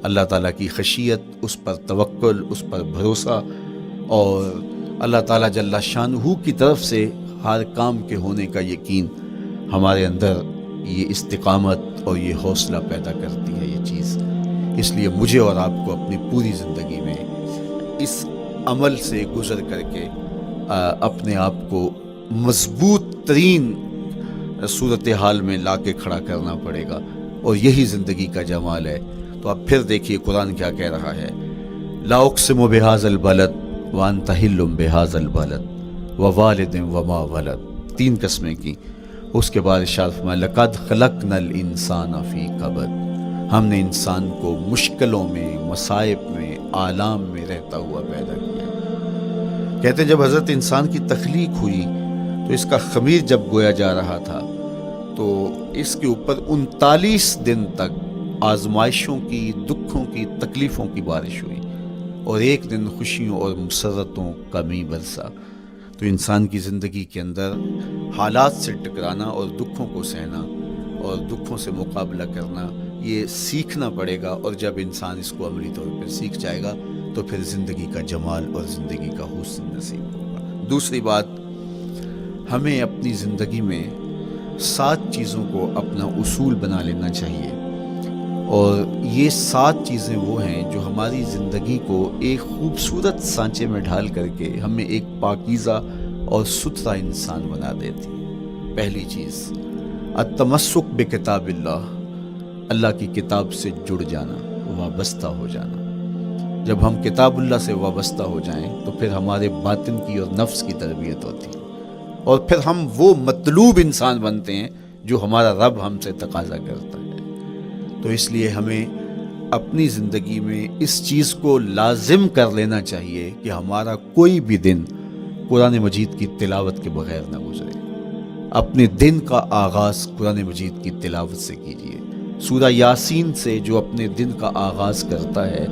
اللہ تعالیٰ کی خشیت، اس پر توکل، اس پر بھروسہ، اور اللہ تعالیٰ جل شانہ کی طرف سے ہر کام کے ہونے کا یقین ہمارے اندر یہ استقامت اور یہ حوصلہ پیدا کرتی ہے یہ چیز۔ اس لیے مجھے اور آپ کو اپنی پوری زندگی میں اس عمل سے گزر کر کے اپنے آپ کو مضبوط ترین صورتحال میں لا کے کھڑا کرنا پڑے گا، اور یہی زندگی کا جمال ہے۔ تو اب پھر دیکھیے قرآن کیا کہہ رہا ہے، لا اقسم بہذا البلد وانت حل بہذا البلد ووالد وما ولد، 3 قسمیں کی۔ اس کے بعد ارشاد فرمایا لقد خلقنا الانسان فی کبد، ہم نے انسان کو مشکلوں میں، مصائب میں، آلام میں رہتا ہوا پیدا کیا۔ کہتے ہیں جب حضرت انسان کی تخلیق ہوئی تو اس کا خمیر جب گویا جا رہا تھا تو اس کے اوپر 39 دن تک آزمائشوں کی، دکھوں کی، تکلیفوں کی بارش ہوئی، اور ایک دن خوشیوں اور مسرتوں کا می برسا۔ تو انسان کی زندگی کے اندر حالات سے ٹکرانا اور دکھوں کو سہنا اور دکھوں سے مقابلہ کرنا، یہ سیکھنا پڑے گا، اور جب انسان اس کو عملی طور پر سیکھ جائے گا تو پھر زندگی کا جمال اور زندگی کا حسن نصیب ہوگا۔ دوسری بات، ہمیں اپنی زندگی میں 7 چیزوں کو اپنا اصول بنا لینا چاہیے، اور یہ 7 چیزیں وہ ہیں جو ہماری زندگی کو ایک خوبصورت سانچے میں ڈھال کر کے ہمیں ایک پاکیزہ اور ستھرا انسان بنا دیتی ہے۔ پہلی چیز، التمسک بکتاب اللہ، اللہ کی کتاب سے جڑ جانا، وابستہ ہو جانا۔ جب ہم کتاب اللہ سے وابستہ ہو جائیں تو پھر ہمارے باطن کی اور نفس کی تربیت ہوتی ہے، اور پھر ہم وہ مطلوب انسان بنتے ہیں جو ہمارا رب ہم سے تقاضا کرتا ہے۔ تو اس لیے ہمیں اپنی زندگی میں اس چیز کو لازم کر لینا چاہیے کہ ہمارا کوئی بھی دن قرآن مجید کی تلاوت کے بغیر نہ گزرے۔ اپنے دن کا آغاز قرآن مجید کی تلاوت سے کیجیے۔ سورہ یاسین سے جو اپنے دن کا آغاز کرتا ہے،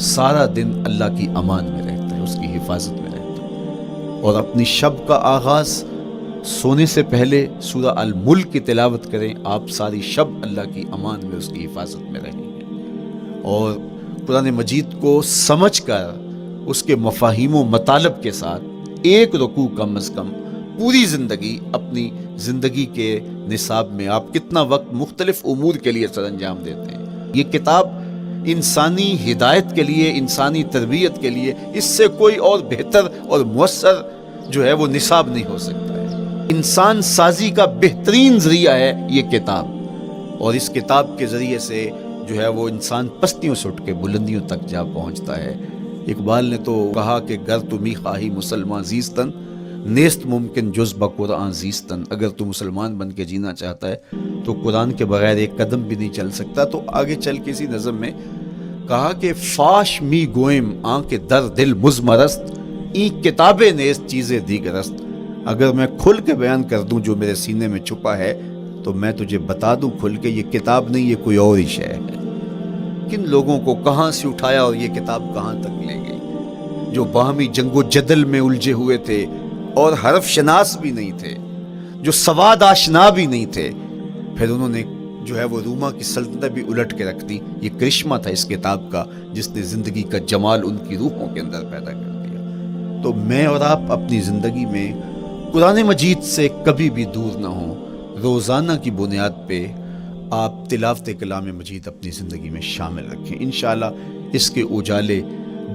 سارا دن اللہ کی امان میں رہتا ہے، اس کی حفاظت میں رہتا ہے۔ اور اپنی شب کا آغاز سونے سے پہلے سورہ الملک کی تلاوت کریں، آپ ساری شب اللہ کی امان میں، اس کی حفاظت میں رہیں گے، اور قرآن مجید کو سمجھ کر اس کے مفاہیم و مطالب کے ساتھ ایک رکوع کم از کم پوری زندگی، اپنی زندگی کے نصاب میں آپ کتنا وقت مختلف امور کے لیے سر انجام دیتے ہیں۔ یہ کتاب انسانی ہدایت کے لیے، انسانی تربیت کے لیے اس سے کوئی اور بہتر اور مؤثر جو ہے وہ نصاب نہیں ہو سکتا ہے۔ انسان سازی کا بہترین ذریعہ ہے یہ کتاب، اور اس کتاب کے ذریعے سے جو ہے وہ انسان پستیوں سے اٹھ کے بلندیوں تک جا پہنچتا ہے۔ اقبال نے تو کہا کہ گر تمی خواہی مسلمان زیستن، نیست ممکن جز بقرآن زیستن، اگر تو مسلمان بن کے جینا چاہتا ہے تو قرآن کے بغیر ایک قدم بھی نہیں چل سکتا۔ تو آگے چل کے اسی نظم میں کہا کہ فاش می گوئم آنکھ در دل مزمرست، این کتاب نیست چیزیں دیگرست، اگر میں کھل کے بیان کر دوں جو میرے سینے میں چھپا ہے تو میں تجھے بتا دوں کھل کے یہ کتاب نہیں، یہ کوئی اور ہی شے ہے۔ کن لوگوں کو کہاں سے اٹھایا اور یہ کتاب کہاں تک لے گئی، جو باہمی جنگ و جدل میں الجھے ہوئے تھے اور حرف شناس بھی نہیں تھے، جو سواد آشنا بھی نہیں تھے، پھر انہوں نے جو ہے وہ روما کی سلطنت بھی الٹ کے رکھ دی۔ یہ کرشمہ تھا اس کتاب کا، جس نے زندگی کا جمال ان کی روحوں کے اندر پیدا کر دیا۔ تو میں اور آپ اپنی زندگی میں قرآن مجید سے کبھی بھی دور نہ ہوں، روزانہ کی بنیاد پہ آپ تلاوت کلام مجید اپنی زندگی میں شامل رکھیں۔ انشاءاللہ اس کے اجالے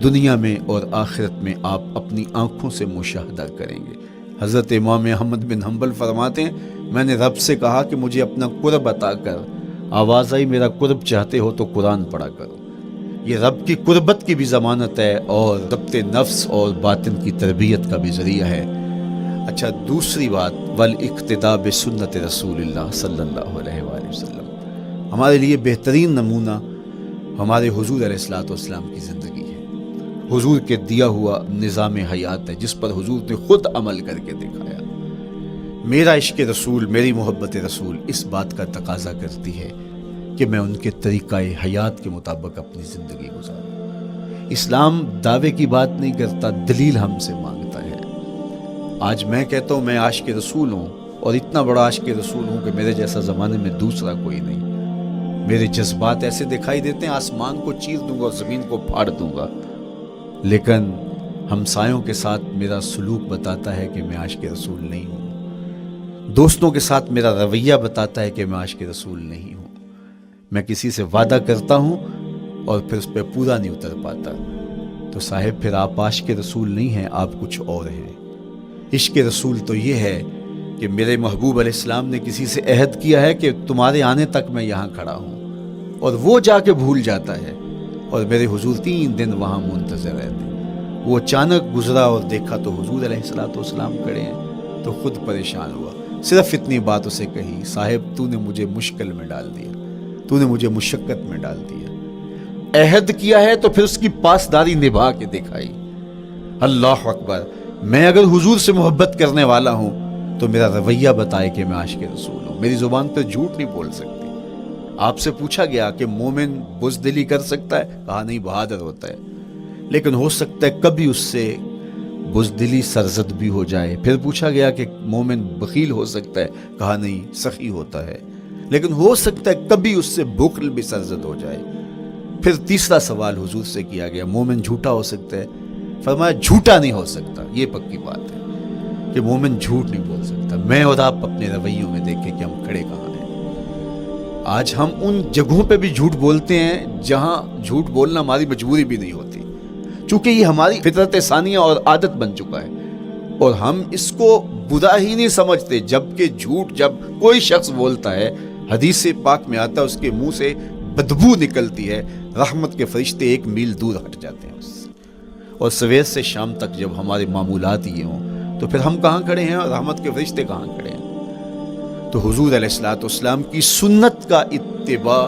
دنیا میں اور آخرت میں آپ اپنی آنکھوں سے مشاہدہ کریں گے۔ حضرت امام احمد بن حنبل فرماتے ہیں، میں نے رب سے کہا کہ مجھے اپنا قرب عطا کر، آواز آئی میرا قرب چاہتے ہو تو قرآن پڑھا کرو۔ یہ رب کی قربت کی بھی ضمانت ہے اور ضبط نفس اور باطن کی تربیت کا بھی ذریعہ ہے۔ اچھا، دوسری بات، والاقتداء بسنت رسول اللہ صلی اللہ علیہ وآلہ وسلم، ہمارے لیے بہترین نمونہ ہمارے حضور علیہ الصلوۃ والسلام کی زندگی ہے، حضور کے دیا ہوا نظام حیات ہے جس پر حضور نے خود عمل کر کے دکھایا۔ میرا عشق رسول، میری محبت رسول اس بات کا تقاضا کرتی ہے کہ میں ان کے طریقہ حیات کے مطابق اپنی زندگی گزاروں۔ اسلام دعوے کی بات نہیں کرتا، دلیل ہم سے مانگتا ہے۔ آج میں کہتا ہوں میں عاشق رسول ہوں، اور اتنا بڑا عاشق رسول ہوں کہ میرے جیسا زمانے میں دوسرا کوئی نہیں۔ میرے جذبات ایسے دکھائی دیتے ہیں، آسمان کو چیر دوں گا اور زمین کو پھاڑ دوں گا، لیکن ہمسایوں کے ساتھ میرا سلوک بتاتا ہے کہ میں عاشق رسول نہیں ہوں۔ دوستوں کے ساتھ میرا رویہ بتاتا ہے کہ میں عاشق رسول نہیں ہوں۔ میں کسی سے وعدہ کرتا ہوں اور پھر اس پہ پورا نہیں اتر پاتا، تو صاحب پھر آپ عاشق رسول نہیں ہیں، آپ کچھ اور ہیں۔ عشق رسول تو یہ ہے کہ میرے محبوب علیہ السلام نے کسی سے عہد کیا ہے کہ تمہارے آنے تک میں یہاں کھڑا ہوں، اور وہ جا کے بھول جاتا ہے، اور میرے حضور 3 دن وہاں منتظر رہتے۔ وہ اچانک گزرا اور دیکھا تو حضور علیہ السلام کھڑے ہیں، تو خود پریشان ہوا، صرف اتنی بات اسے کہی، صاحب تو نے مجھے مشکل میں ڈال دیا، تو نے مجھے مشقت میں ڈال دیا۔ عہد کیا ہے تو پھر اس کی پاسداری نبھا کے دکھائی۔ اللہ اکبر! میں اگر حضور سے محبت کرنے والا ہوں تو میرا رویہ بتائے کہ میں عاشق رسول ہوں۔ میری زبان پر جھوٹ نہیں بول سکتی۔ آپ سے پوچھا گیا کہ مومن بزدلی کر سکتا ہے؟ کہا نہیں، بہادر ہوتا ہے، لیکن ہو سکتا ہے کبھی اس سے بزدلی سرزد بھی ہو جائے۔ پھر پوچھا گیا کہ مومن بخیل ہو سکتا ہے؟ کہا نہیں، سخی ہوتا ہے، لیکن ہو سکتا ہے کبھی اس سے بخل بھی سرزد ہو جائے۔ پھر تیسرا سوال حضور سے کیا گیا، مومن جھوٹا ہو سکتا ہے؟ فرمایا جھوٹا نہیں ہو سکتا، یہ پکی بات ہے کہ مومن جھوٹ نہیں بول سکتا۔ میں اور آپ اپنے رویوں میں دیکھیں کہ ہم کھڑے کہاں ہیں۔ آج ہم ان جگہوں پہ بھی جھوٹ بولتے ہیں جہاں جھوٹ بولنا ہماری مجبوری بھی نہیں ہوتی، چونکہ یہ ہماری فطرت ثانیہ اور عادت بن چکا ہے، اور ہم اس کو برا ہی نہیں سمجھتے۔ جبکہ جھوٹ جب کوئی شخص بولتا ہے، حدیث پاک میں آتا ہے اس کے منہ سے بدبو نکلتی ہے، رحمت کے فرشتے 1 میل دور ہٹ جاتے ہیں اس سے۔ اور سویر سے شام تک جب ہمارے معمولات یہ ہوں تو پھر ہم کہاں کھڑے ہیں اور رحمت کے فرشتے کہاں کھڑے ہیں؟ تو حضور علیہ الصلوۃ والسلام کی سنت کا اتباع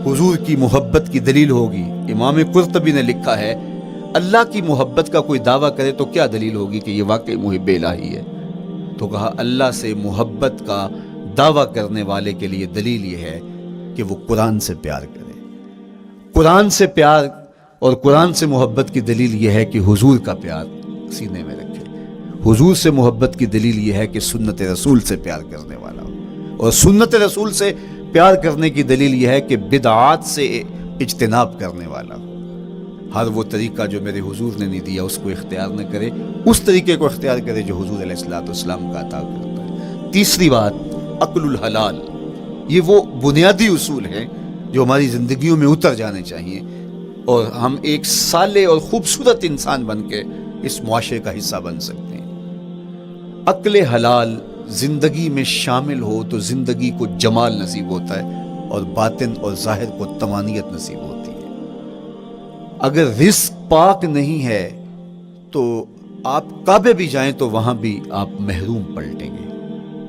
حضور کی محبت کی دلیل ہوگی۔ امام قرطبی نے لکھا ہے، اللہ کی محبت کا کوئی دعویٰ کرے تو کیا دلیل ہوگی کہ یہ واقعی محب الہی ہے؟ تو کہا اللہ سے محبت کا دعویٰ کرنے والے کے لیے دلیل یہ ہے کہ وہ قرآن سے پیار کرے۔ قرآن سے پیار اور قرآن سے محبت کی دلیل یہ ہے کہ حضور کا پیار سینے میں رکھے، حضور سے محبت کی دلیل یہ ہے کہ سنت رسول سے پیار کرنے والا ہو، اور سنت رسول سے پیار کرنے کی دلیل یہ ہے کہ بدعات سے اجتناب کرنے والا ہو، ہر وہ طریقہ جو میرے حضور نے نہیں دیا اس کو اختیار نہ کرے، اس طریقے کو اختیار کرے جو حضور علیہ الصلوۃ والسلام کا عطا کرتا ہے۔ تیسری بات، عقل الحلال، یہ وہ بنیادی اصول ہیں جو ہماری زندگیوں میں اتر جانے چاہیے اور ہم ایک صالح اور خوبصورت انسان بن کے اس معاشرے کا حصہ بن سکتے ہیں۔ عقل حلال زندگی میں شامل ہو تو زندگی کو جمال نصیب ہوتا ہے اور باطن اور ظاہر کو طمانینت نصیب ہوتی ہے۔ اگر رزق پاک نہیں ہے تو آپ کعبے بھی جائیں تو وہاں بھی آپ محروم پلٹیں گے۔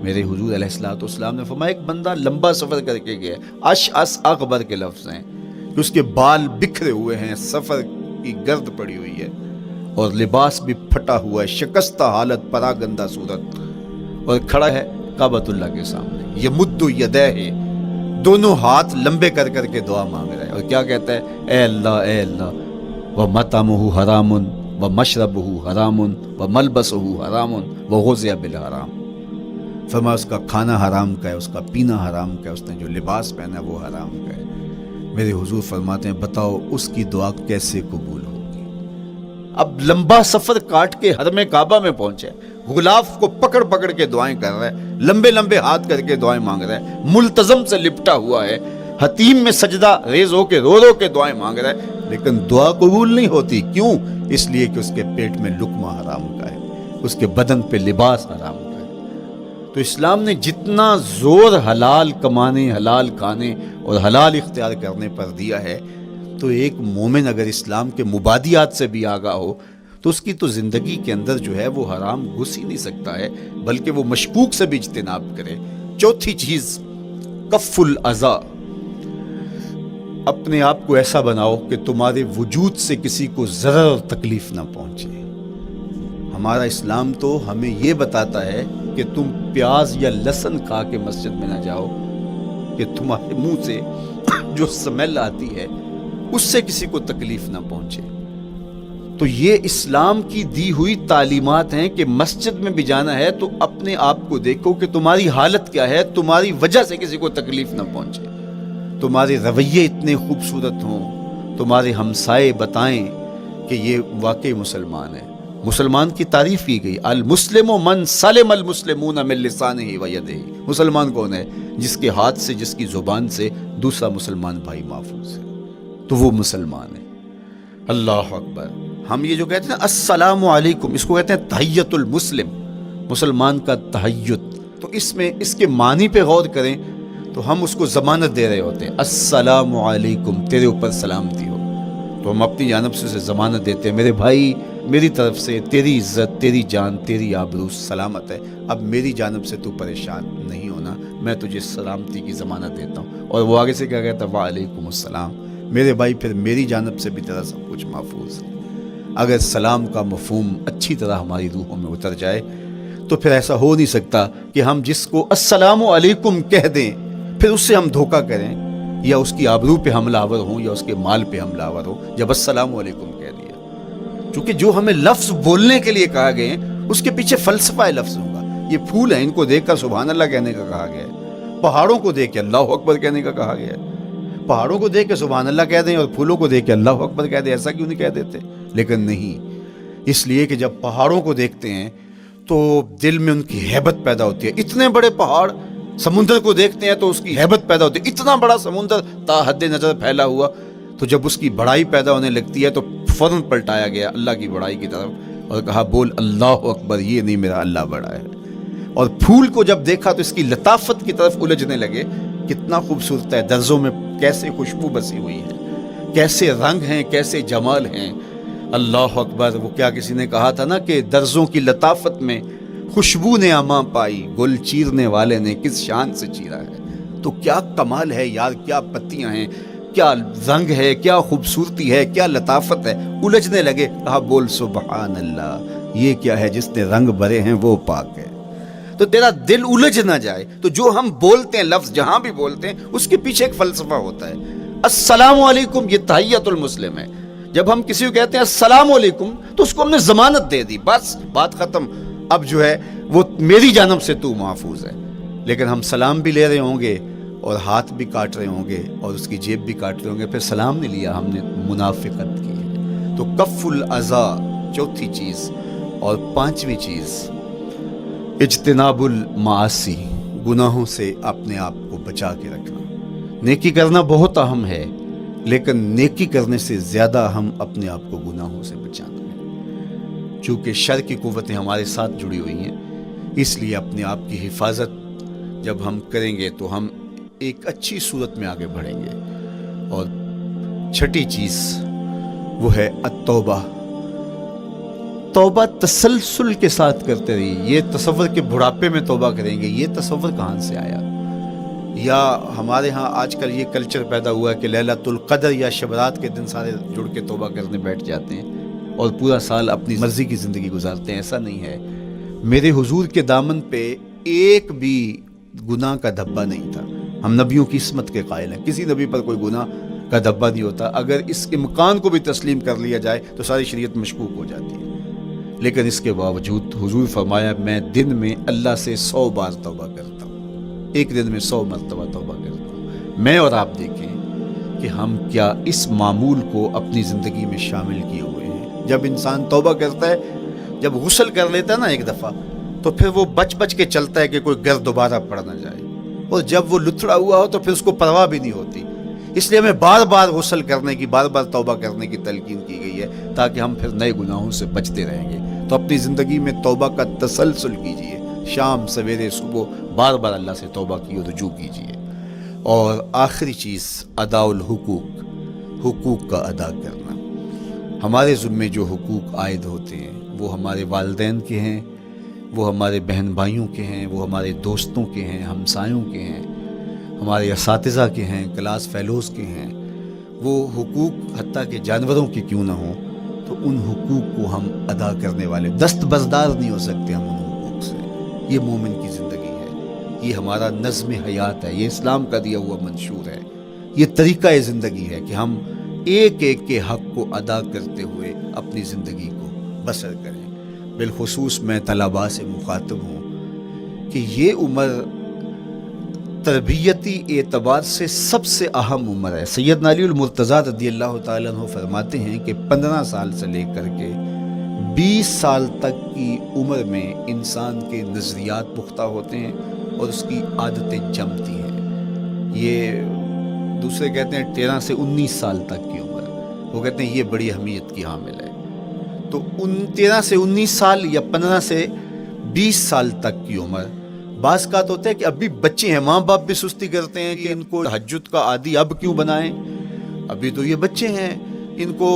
میرے حضور علیہ الصلوۃ والسلام نے فرمایا ایک بندہ لمبا سفر کر کے گیا، اشعث اغبر کے لفظ ہیں کہ اس کے بال بکھرے ہوئے ہیں، سفر کی گرد پڑی ہوئی ہے اور لباس بھی پھٹا ہوا ہے، شکستہ حالت، پراگندہ صورت، اور کھڑا ہے کعبۃ اللہ کے سامنے، یمد یدیہ، دونوں ہاتھ لمبے کر کر کے دعا مانگ رہا ہے اور کیا کہتا ہے؟ اے اللہ ومطعمہ حرام ومشربہ حرام وملبسہ حرام وغذی بالحرام، فرمایا اس کا کھانا حرام کا ہے، اس کا پینا حرام کا ہے، اس نے جو لباس پہنا ہے وہ حرام کا ہے۔ میرے حضور فرماتے ہیں بتاؤ اس کی دعا کیسے قبول ہوگی؟ اب لمبا سفر کاٹ کے حرم کعبہ میں پہنچے، غلاف کو پکڑ پکڑ کے دعائیں کر رہا ہے، لمبے لمبے ہاتھ کر کے دعائیں مانگ رہا ہے، ملتزم سے لپٹا ہوا ہے، حتیم میں سجدہ ریز ہو کے رو رو کے دعائیں مانگ رہا ہے، لیکن دعا قبول نہیں ہوتی۔ کیوں؟ اس لیے کہ اس کے پیٹ میں لقمہ حرام کا ہے، اس کے بدن پہ لباس حرام کا ہے۔ تو اسلام نے جتنا زور حلال کمانے، حلال کھانے اور حلال اختیار کرنے پر دیا ہے، تو ایک مومن اگر اسلام کے مبادیات سے بھی آگاہ ہو تو اس کی تو زندگی کے اندر جو ہے وہ حرام گھس ہی نہیں سکتا ہے، بلکہ وہ مشکوک سے بھی اجتناب کرے۔ چوتھی چیز، کف الاذی، اپنے آپ کو ایسا بناؤ کہ تمہارے وجود سے کسی کو ضرر اور تکلیف نہ پہنچے۔ ہمارا اسلام تو ہمیں یہ بتاتا ہے کہ تم پیاز یا لہسن کھا کے مسجد میں نہ جاؤ کہ تمہارے منہ سے جو سمیل آتی ہے اس سے کسی کو تکلیف نہ پہنچے۔ تو یہ اسلام کی دی ہوئی تعلیمات ہیں کہ مسجد میں بھی جانا ہے تو اپنے آپ کو دیکھو کہ تمہاری حالت کیا ہے، تمہاری وجہ سے کسی کو تکلیف نہ پہنچے، تمہارے رویے اتنے خوبصورت ہوں، تمہارے ہمسائے بتائیں کہ یہ واقعی مسلمان ہے۔ مسلمان کی تعریف کی گئی، المسلم من سلم المسلمون من لسانہ و یدہ، مسلمان کون ہے؟ جس کے ہاتھ سے، جس کی زبان سے دوسرا مسلمان بھائی محفوظ ہے، تو وہ مسلمان ہے۔ اللہ اکبر۔ ہم یہ جو کہتے ہیں السلام علیکم، اس کو کہتے ہیں تحیت المسلم، مسلمان کا تحیت۔ تو اس میں اس کے معنی پہ غور کریں تو ہم اس کو ضمانت دے رہے ہوتے ہیں، السلام علیکم، تیرے اوپر سلامتی ہو، تو ہم اپنی جانب سے اسے ضمانت دیتے ہیں، میرے بھائی میری طرف سے تیری عزت، تیری جان، تیری آبرو سلامت ہے، اب میری جانب سے تو پریشان نہیں ہونا، میں تجھے سلامتی کی ضمانت دیتا ہوں۔ اور وہ آگے سے کیا کہتا ہے؟ وعلیکم السلام، میرے بھائی پھر میری جانب سے بھی تیرا سب کچھ محفوظ ہے۔ اگر سلام کا مفہوم اچھی طرح ہماری روحوں میں اتر جائے تو پھر ایسا ہو نہیں سکتا کہ ہم جس کو السلام علیکم کہہ دیں پھر اس سے ہم دھوکہ کریں یا اس کی آبرو پہ حملہ آور ہوں یا اس کے مال پہ حملہ آور ہوں جب السلام علیکم کہہ دیا۔ چونکہ جو ہمیں لفظ بولنے کے لیے کہا گئے اس کے پیچھے فلسفہ لفظ ہوگا۔ یہ پھول ہیں، ان کو دیکھ کر سبحان اللہ کہنے کا کہا گیا ہے، پہاڑوں کو دیکھ کے اللہ اکبر کہنے کا کہا گیا ہے۔ پہاڑوں کو دیکھ کے سبحان اللہ کہہ دیں اور پھولوں کو دیکھ کے اللہ اکبر کہہ دیں، ایسا کیوں نہیں کہہ دیتے؟ لیکن نہیں، اس لیے کہ جب پہاڑوں کو دیکھتے ہیں تو دل میں ان کی ہیبت پیدا ہوتی ہے۔ اتنے بڑے پہاڑ، سمندر کو دیکھتے ہیں تو اس کی ہیبت پیدا ہوتی ہے، اتنا بڑا سمندر تا حد نظر پھیلا ہوا، تو جب اس کی بڑائی پیدا ہونے لگتی ہے تو فوراً پلٹایا گیا اللہ کی بڑائی کی طرف اور کہا بول اللہ اکبر، یہ نہیں میرا اللہ بڑا ہے۔ اور پھول کو جب دیکھا تو اس کی لطافت کی طرف الجھنے لگے، کتنا خوبصورت ہے، درزوں میں کیسے خوشبو بسی ہوئی ہے، کیسے رنگ ہیں، کیسے جمال ہیں، اللہ اکبر۔ وہ کیا کسی نے کہا تھا نا کہ درزوں کی لطافت میں خوشبو نے اماں پائی، گل چیرنے والے نے کس شان سے چیرا ہے۔ تو کیا کمال ہے یار، کیا پتیاں ہیں، کیا رنگ ہے، کیا خوبصورتی ہے، کیا لطافت ہے۔ الجھنے لگے، کہا بول سبحان اللہ، یہ کیا ہے جس نے رنگ بھرے ہیں وہ پاک ہے۔ تو تیرا دل الجھ نہ جائے تو جو ہم بولتے ہیں، لفظ جہاں بھی بولتے ہیں اس کے پیچھے ایک فلسفہ ہوتا ہے۔ السلام علیکم یہ تحیت المسلم ہے۔ جب ہم کسی کو کہتے ہیں السلام علیکم تو اس کو ہم نے ضمانت دے دی، بس بات ختم۔ اب جو ہے وہ میری جانب سے تو محفوظ ہے. لیکن ہم سلام بھی لے رہے ہوں گے اور ہاتھ بھی کاٹ رہے ہوں گے اور اس کی جیب بھی کاٹ رہے ہوں گے, پھر سلام نہیں لیا, ہم نے منافقت کی ہے. تو کف الاذی چوتھی چیز. اور پانچویں چیز اجتناب المعاصی, گناہوں سے اپنے آپ کو بچا کے رکھنا. نیکی کرنا بہت اہم ہے, لیکن نیکی کرنے سے زیادہ ہم اپنے آپ کو گناہوں سے بچانا ہے. چونکہ شر کی قوتیں ہمارے ساتھ جڑی ہوئی ہیں, اس لیے اپنے آپ کی حفاظت جب ہم کریں گے تو ہم ایک اچھی صورت میں آگے بڑھیں گے. اور چھٹی چیز وہ ہے التوبہ. توبہ تسلسل کے ساتھ کرتے رہیے. یہ تصور کہ بڑھاپے میں توبہ کریں گے, یہ تصور کہاں سے آیا؟ یا ہمارے ہاں آج کل یہ کلچر پیدا ہوا ہے کہ لیلۃ القدر یا شبرات کے دن سارے جڑ کے توبہ کرنے بیٹھ جاتے ہیں اور پورا سال اپنی مرضی کی زندگی گزارتے ہیں. ایسا نہیں ہے. میرے حضور کے دامن پہ ایک بھی گناہ کا دھبا نہیں تھا. ہم نبیوں کی عصمت کے قائل ہیں, کسی نبی پر کوئی گناہ کا دھبا نہیں ہوتا. اگر اس امکان کو بھی تسلیم کر لیا جائے تو ساری شریعت مشکوک ہو جاتی ہے. لیکن اس کے باوجود حضور فرمایا میں دن میں اللہ سے 100 بار توبہ کرتا ہوں, ایک دن میں 100 مرتبہ توبہ کرتا ہوں. میں اور آپ دیکھیں کہ ہم کیا اس معمول کو اپنی زندگی میں شامل کیے ہوئے ہیں. جب انسان توبہ کرتا ہے, جب غسل کر لیتا ہے نا ایک دفعہ, تو پھر وہ بچ بچ کے چلتا ہے کہ کوئی گرد دوبارہ پڑ نہ جائے. اور جب وہ لتھڑا ہوا ہو تو پھر اس کو پرواہ بھی نہیں ہوتی. اس لیے ہمیں بار بار غسل کرنے کی, بار بار توبہ کرنے کی تلقین کی گئی ہے, تاکہ ہم پھر نئے گناہوں سے بچتے رہیں گے. تو اپنی زندگی میں توبہ کا تسلسل کیجئے, شام سویرے صبح بار بار اللہ سے توبہ کی اور رجوع کیجئے. اور آخری چیز ادا الحقوق, حقوق کا ادا کرنا. ہمارے ذمے جو حقوق عائد ہوتے ہیں وہ ہمارے والدین کے ہیں, وہ ہمارے بہن بھائیوں کے ہیں, وہ ہمارے دوستوں کے ہیں, ہمسایوں کے ہیں, ہمارے اساتذہ کے ہیں, کلاس فیلوز کے ہیں. وہ حقوق حتیٰ کہ جانوروں کے کیوں نہ ہوں, تو ان حقوق کو ہم ادا کرنے والے, دستبردار نہیں ہو سکتے ہم ان حقوق سے. یہ مومن کی زندگی ہے, یہ ہمارا نظم حیات ہے, یہ اسلام کا دیا ہوا منشور ہے, یہ طریقہ زندگی ہے کہ ہم ایک ایک کے حق کو ادا کرتے ہوئے اپنی زندگی کو بسر کریں. بالخصوص میں طلباء سے مخاطب ہوں کہ یہ عمر تربیتی اعتبار سے سب سے اہم عمر ہے. سیدنا علی المرتضیٰ رضی اللہ تعالیٰ عنہ فرماتے ہیں کہ 15 سال سے لے کر کے 20 سال تک کی عمر میں انسان کے نظریات پختہ ہوتے ہیں اور اس کی عادتیں جمتی ہیں. یہ دوسرے کہتے ہیں 13 سے 19 سال تک کی عمر, وہ کہتے ہیں یہ بڑی اہمیت کی حامل ہے. تو 13 سے 19 سال یا 15 سے 20 سال تک کی عمر, بعض کا تو ہوتا ہے کہ اب بھی بچے ہیں, ماں باپ بھی سستی کرتے ہیں کہ ان کو تہجد کا عادی اب کیوں بنائیں, ابھی تو یہ بچے ہیں, ان کو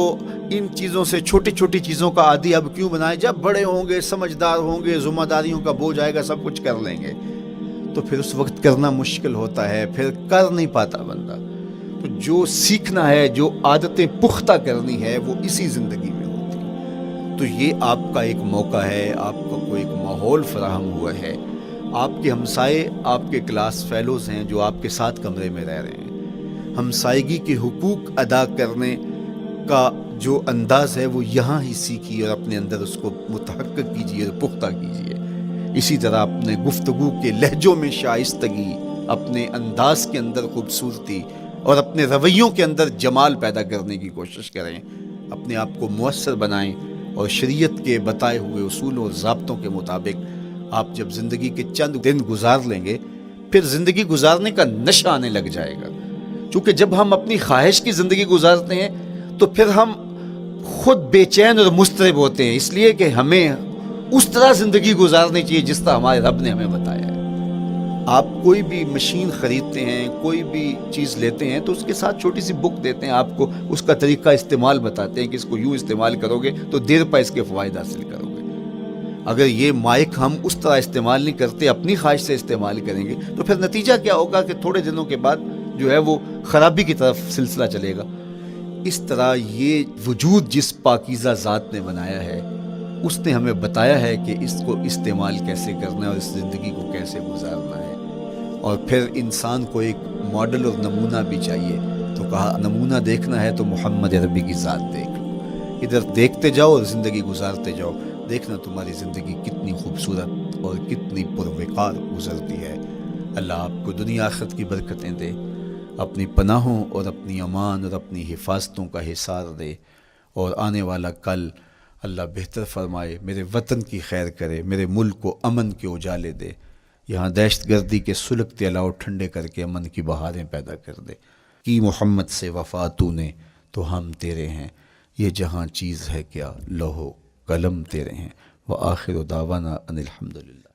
ان چیزوں سے, چھوٹی چھوٹی چیزوں کا عادی اب کیوں بنائیں, جب بڑے ہوں گے, سمجھدار ہوں گے, ذمہ داریوں کا بوجھ آئے گا, سب کچھ کر لیں گے. تو پھر اس وقت کرنا مشکل ہوتا ہے, پھر کر نہیں پاتا بندہ. تو جو سیکھنا ہے, جو عادتیں پختہ کرنی ہے, وہ اسی زندگی میں ہوتی ہے. تو یہ آپ کا ایک موقع ہے, آپ کو ایک ماحول فراہم ہوا ہے. آپ کے ہمسائے آپ کے کلاس فیلوز ہیں جو آپ کے ساتھ کمرے میں رہ رہے ہیں. ہمسائیگی کے حقوق ادا کرنے کا جو انداز ہے وہ یہاں ہی سیکھیے اور اپنے اندر اس کو متحقق کیجیے اور پختہ کیجیے. اسی طرح اپنے گفتگو کے لہجوں میں شائستگی, اپنے انداز کے اندر خوبصورتی اور اپنے رویوں کے اندر جمال پیدا کرنے کی کوشش کریں. اپنے آپ کو مؤثر بنائیں اور شریعت کے بتائے ہوئے اصول اور ضابطوں کے مطابق آپ جب زندگی کے چند دن گزار لیں گے, پھر زندگی گزارنے کا نشہ آنے لگ جائے گا. چونکہ جب ہم اپنی خواہش کی زندگی گزارتے ہیں تو پھر ہم خود بے چین اور مضطرب ہوتے ہیں, اس لیے کہ ہمیں اس طرح زندگی گزارنی چاہیے جس طرح ہمارے رب نے ہمیں بتایا ہے. آپ کوئی بھی مشین خریدتے ہیں, کوئی بھی چیز لیتے ہیں, تو اس کے ساتھ چھوٹی سی بک دیتے ہیں آپ کو, اس کا طریقہ استعمال بتاتے ہیں کہ اس کو یوں استعمال کرو گے تو دیر پا اس کے فوائد حاصل کرو گے. اگر یہ مائک ہم اس طرح استعمال نہیں کرتے, اپنی خواہش سے استعمال کریں گے, تو پھر نتیجہ کیا ہوگا کہ تھوڑے دنوں کے بعد جو ہے وہ خرابی کی طرف سلسلہ چلے گا. اس طرح یہ وجود جس پاکیزہ ذات نے بنایا ہے, اس نے ہمیں بتایا ہے کہ اس کو استعمال کیسے کرنا ہے اور اس زندگی کو کیسے گزارنا ہے. اور پھر انسان کو ایک ماڈل اور نمونہ بھی چاہیے. تو کہا نمونہ دیکھنا ہے تو محمد عربی کی ذات دیکھ لو, ادھر دیکھتے جاؤ اور زندگی گزارتے جاؤ. دیکھنا تمہاری زندگی کتنی خوبصورت اور کتنی پروقار گزرتی ہے۔ اللہ آپ کو دنیا آخرت کی برکتیں دے، اپنی پناہوں اور اپنی امان اور اپنی حفاظتوں کا حصار دے، اور آنے والا کل اللہ بہتر فرمائے، میرے وطن کی خیر کرے، میرے ملک کو امن کے اجالے دے، یہاں دہشت گردی کے سلگتے الاؤ ٹھنڈے کر کے امن کی بہاریں پیدا کر دے۔ کی محمد سے وفا تو نے تو ہم تیرے ہیں، یہ جہاں چیز ہے کیا لوح و قلم تیرے ہیں۔ وآخر دعوانا ان الحمدللہ۔